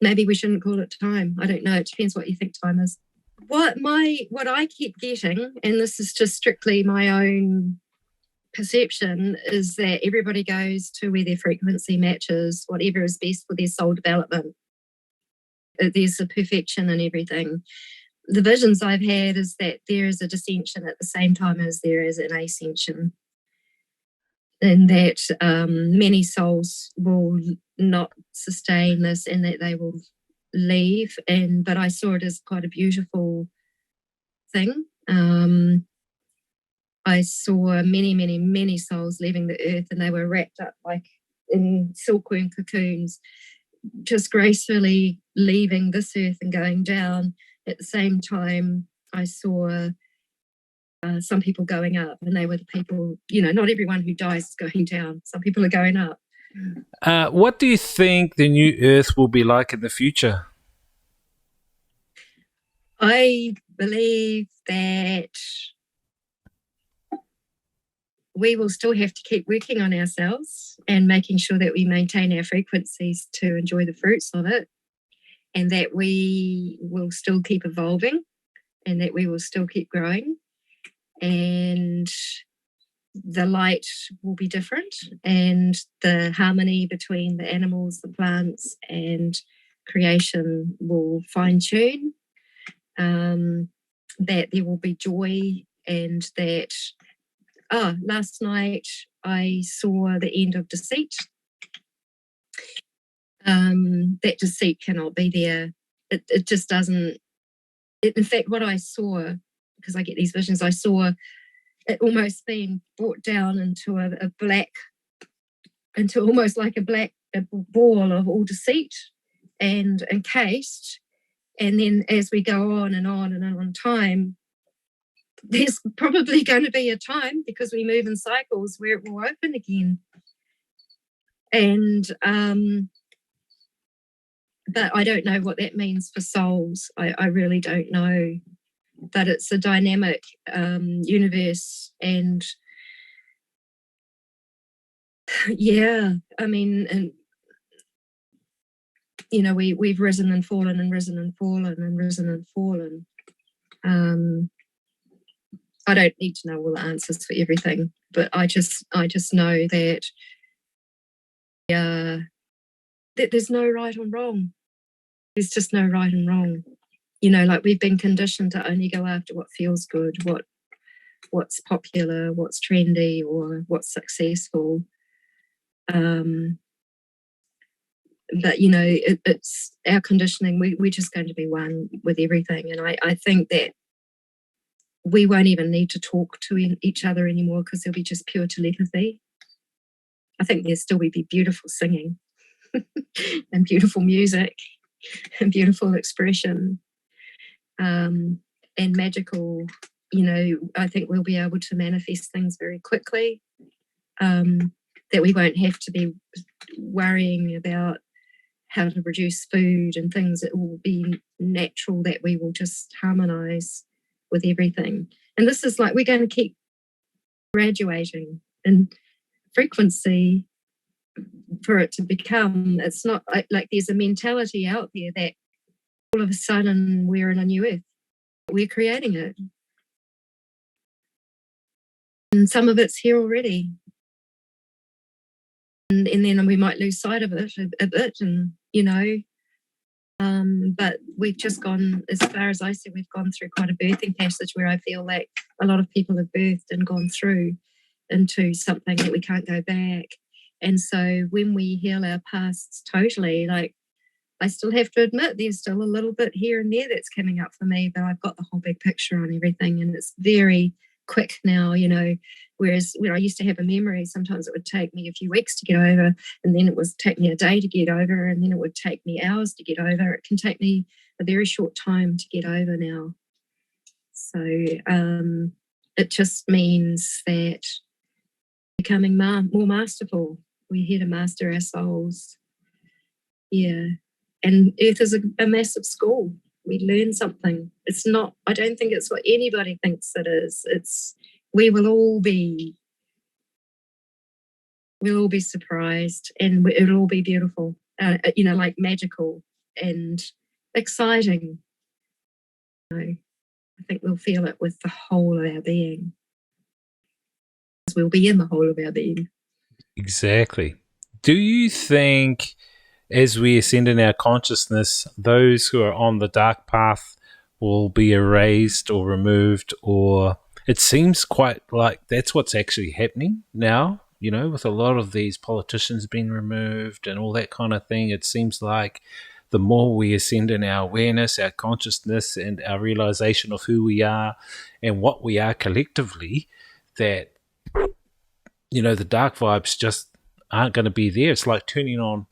Maybe we shouldn't call it time. I don't know. It depends what you think time is. What I keep getting, and this is just strictly my own perception, is that everybody goes to where their frequency matches, whatever is best for their soul development. There's a perfection in everything. The visions I've had is that there is a descension at the same time as there is an ascension, and that many souls will not sustain this and that they will leave. But I saw it as quite a beautiful thing. I saw many, many, many souls leaving the earth, and they were wrapped up like in silkworm cocoons, just gracefully leaving this earth and going down. At the same time, I saw some people going up, and they were the people, not everyone who dies is going down. Some people are going up. What do you think the new earth will be like in the future? I believe that we will still have to keep working on ourselves and making sure that we maintain our frequencies to enjoy the fruits of it, and that we will still keep evolving, and that we will still keep growing, and the light will be different, and the harmony between the animals, the plants, and creation will fine-tune, that there will be joy, and that last night I saw the end of deceit. That deceit cannot be there. It just doesn't. In fact, what I saw, because I get these visions, I saw it almost being brought down into a black, into almost like a black ball of all deceit and encased. And then as we go on and on and on time, there's probably going to be a time, because we move in cycles, where it will open again. And but I don't know what that means for souls. I really don't know. But it's a dynamic universe, and yeah, I mean, and we've risen and fallen and risen and fallen and risen and fallen. I don't need to know all the answers for everything, but I just know that that there's no right or wrong. There's just no right and wrong. Like we've been conditioned to only go after what feels good, what's popular, what's trendy, or what's successful. But it's our conditioning. We're just going to be one with everything, and I think that we won't even need to talk to each other anymore, because there'll be just pure telepathy. I think there'll still be beautiful singing and beautiful music and beautiful expression, and magical. I think we'll be able to manifest things very quickly, that we won't have to be worrying about how to produce food and things. It will be natural that we will just harmonize with everything. And this is like, we're going to keep graduating in frequency for it to become. It's not like there's a mentality out there that all of a sudden we're in a new earth. We're creating it. And some of it's here already. And then we might lose sight of it a bit, and, but we've just gone, as far as I see, we've gone through quite a birthing passage where I feel like a lot of people have birthed and gone through into something that we can't go back. And so when we heal our pasts totally, like, I still have to admit there's still a little bit here and there that's coming up for me, but I've got the whole big picture on everything, and it's very quick now, whereas when I used to have a memory, sometimes it would take me a few weeks to get over, and then it would take me a day to get over, and then it would take me hours to get over. It can take me a very short time to get over now. So it just means that becoming more masterful. We're here to master our souls. Yeah. And Earth is a massive school. We learn something. It's not, I don't think it's what anybody thinks it is. We will all be surprised, and it'll all be beautiful, like magical and exciting. I think we'll feel it with the whole of our being. We'll be in the whole of our being. Exactly. Do you think, as we ascend in our consciousness, those who are on the dark path will be erased or removed? Or it seems quite like that's what's actually happening now, with a lot of these politicians being removed and all that kind of thing. It seems like the more we ascend in our awareness, our consciousness, and our realization of who we are and what we are collectively, that, the dark vibes just aren't going to be there. It's like turning on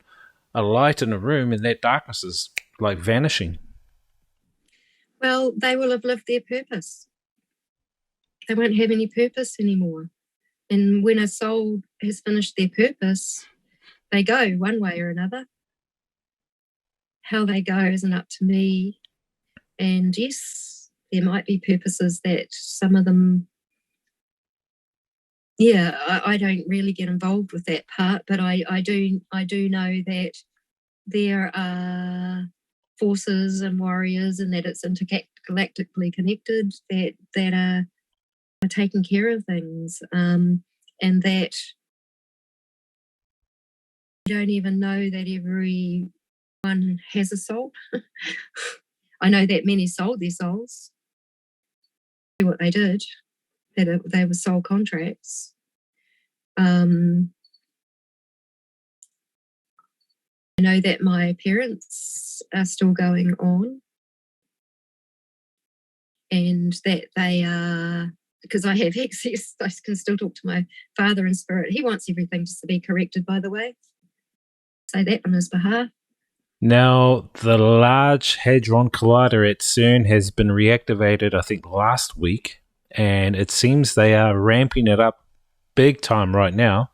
a light in a room and that darkness is like vanishing. Well, they will have lived their purpose. They won't have any purpose anymore. And when a soul has finished their purpose, they go one way or another. How they go isn't up to me. And yes, there might be purposes that some of them, I don't really get involved with that part, but I do know that there are forces and warriors, and that it's intergalactically connected, that are taking care of things, and that you don't even know that everyone has a soul. I know that many sold their souls. What they did, that they were soul contracts. I know that my parents are still going on, and that they are, because I have access, I can still talk to my father in spirit. He wants everything just to be corrected, by the way. Say that on his behalf. Now, the Large Hadron Collider at CERN has been reactivated, I think, last week, and it seems they are ramping it up big time right now.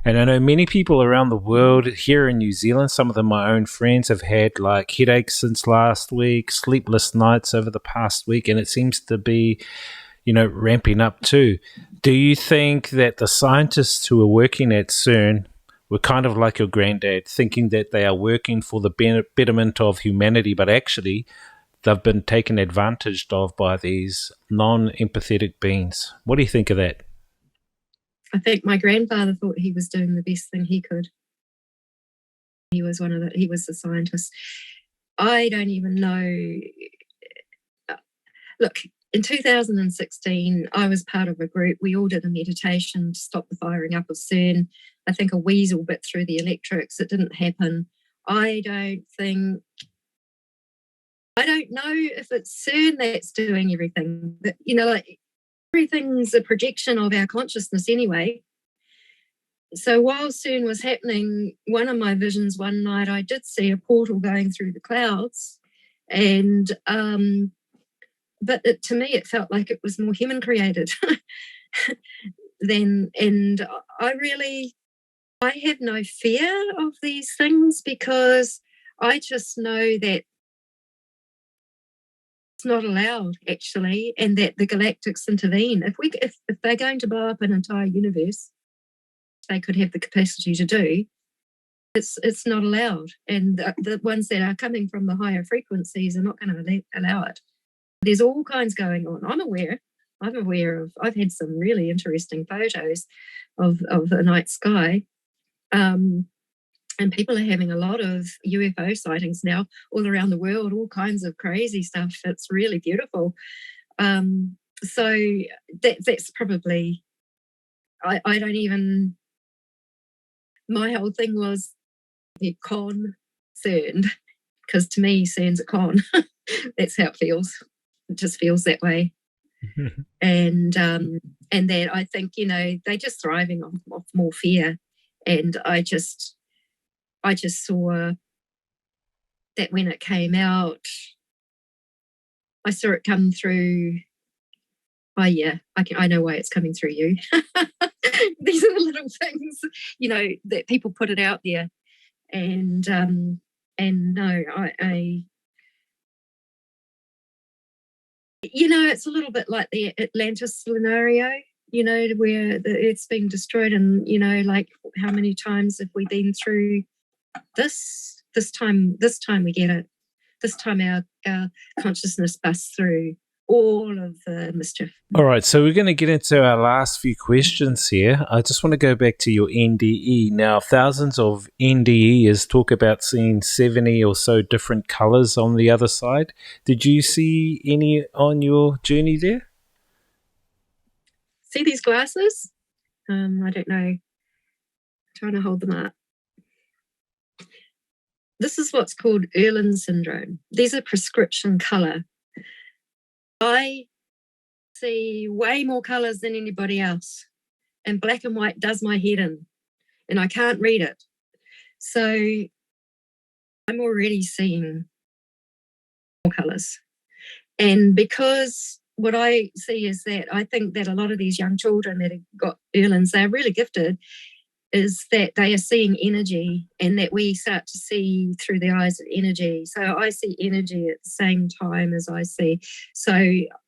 And I know many people around the world, here in New Zealand, some of them my own friends, have had like headaches since last week, sleepless nights over the past week, and it seems to be, ramping up too. Do you think that the scientists who are working at CERN were kind of like your granddad, thinking that they are working for the betterment of humanity, but actually they've been taken advantage of by these non-empathetic beings? What do you think of that? I think my grandfather thought he was doing the best thing he could. He was the scientist. I don't even know. Look, in 2016, I was part of a group. We all did a meditation to stop the firing up of CERN. I think a weasel bit through the electrics. It didn't happen. I don't know if it's CERN that's doing everything, but, everything's a projection of our consciousness anyway. So while CERN was happening, one of my visions one night, I did see a portal going through the clouds, and but to me, it felt like it was more human created and I have no fear of these things, because I just know that it's not allowed, actually, and that the galactics intervene. If they're going to blow up an entire universe, they could have the capacity to do. It's not allowed, and the ones that are coming from the higher frequencies are not going to allow it. There's all kinds going on. I'm aware. I'm aware of. I've had some really interesting photos of the night sky. And people are having a lot of UFO sightings now all around the world, all kinds of crazy stuff. It's really beautiful. So that's probably, I don't even, my whole thing was the concerned, because to me, CERN's a con. That's how it feels. It just feels that way. And that I think, they're just thriving off more fear. And I just saw that when it came out, I saw it come through. Oh yeah, I know why it's coming through you. These are the little things, that people put it out there. And no, I it's a little bit like the Atlantis scenario, where the Earth's being destroyed, and like how many times have we been through this? This time we get it. This time our consciousness busts through all of the mischief. All right, so we're going to get into our last few questions here. I just want to go back to your NDE. Now, thousands of NDEs talk about seeing 70 or so different colors on the other side. Did you see any on your journey there? See these glasses? I don't know. I'm trying to hold them up. This is what's called Erlen syndrome. These are prescription color. I see way more colors than anybody else, and black and white does my head in, and I can't read it. So I'm already seeing more colors. And because what I see is that I think that a lot of these young children that have got Erlens, they're really gifted, is that they are seeing energy, and that we start to see through the eyes of energy. So I see energy at the same time as I see. So,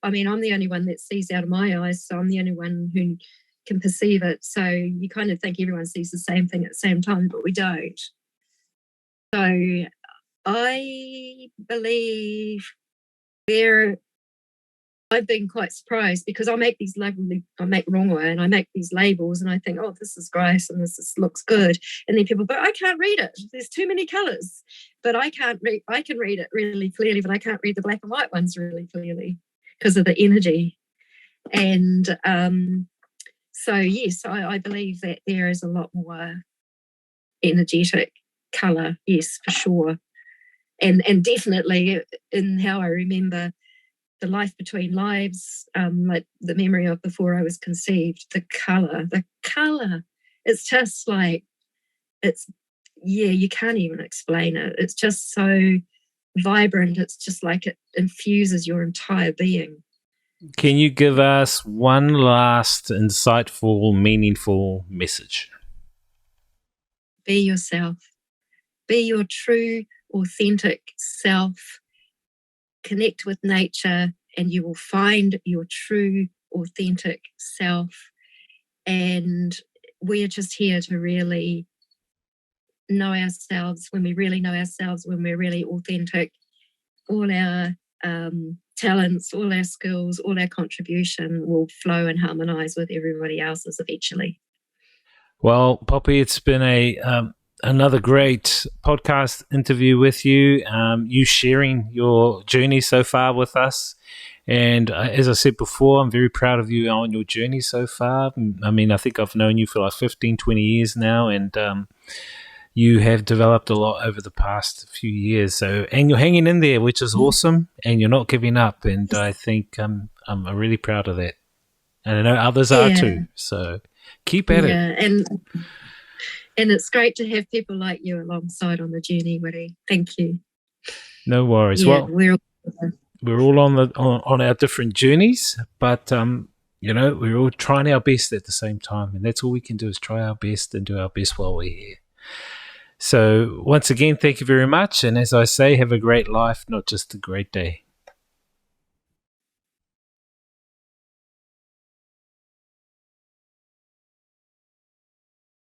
I mean, I'm the only one that sees out of my eyes, so I'm the only one who can perceive it. So you kind of think everyone sees the same thing at the same time, but we don't. So I believe I've been quite surprised, because I make rongoa, and I make these labels, and I think, oh, this is great, and this looks good. And then people, but I can't read it. There's too many colors. But I can read it really clearly, but I can't read the black and white ones really clearly because of the energy. And so, yes, I believe that there is a lot more energetic color, yes, for sure. And definitely in how I remember the life between lives, like the memory of before I was conceived, the color, it's just like, you can't even explain it. It's just so vibrant. It's just like it infuses your entire being. Can you give us one last insightful, meaningful message? Be yourself. Be your true, authentic self. Connect with nature, and you will find your true, authentic self. And we're just here to really know ourselves. When we really know ourselves, when we're really authentic, all our talents, all our skills, all our contribution will flow and harmonize with everybody else's eventually. Well, Poppy, it's been another great podcast interview with you, you sharing your journey so far with us. And as I said before, I'm very proud of you on your journey so far. I mean, I think I've known you for like 15, 20 years now, and you have developed a lot over the past few years. So, and you're hanging in there, which is awesome, and you're not giving up. And I think I'm really proud of that. And I know others are too. So keep at it. And it's great to have people like you alongside on the journey, Wiri. Thank you. No worries. Yeah, well, we're all on our different journeys, but we're all trying our best at the same time, and that's all we can do is try our best and do our best while we're here. So once again, thank you very much, and as I say, have a great life, not just a great day.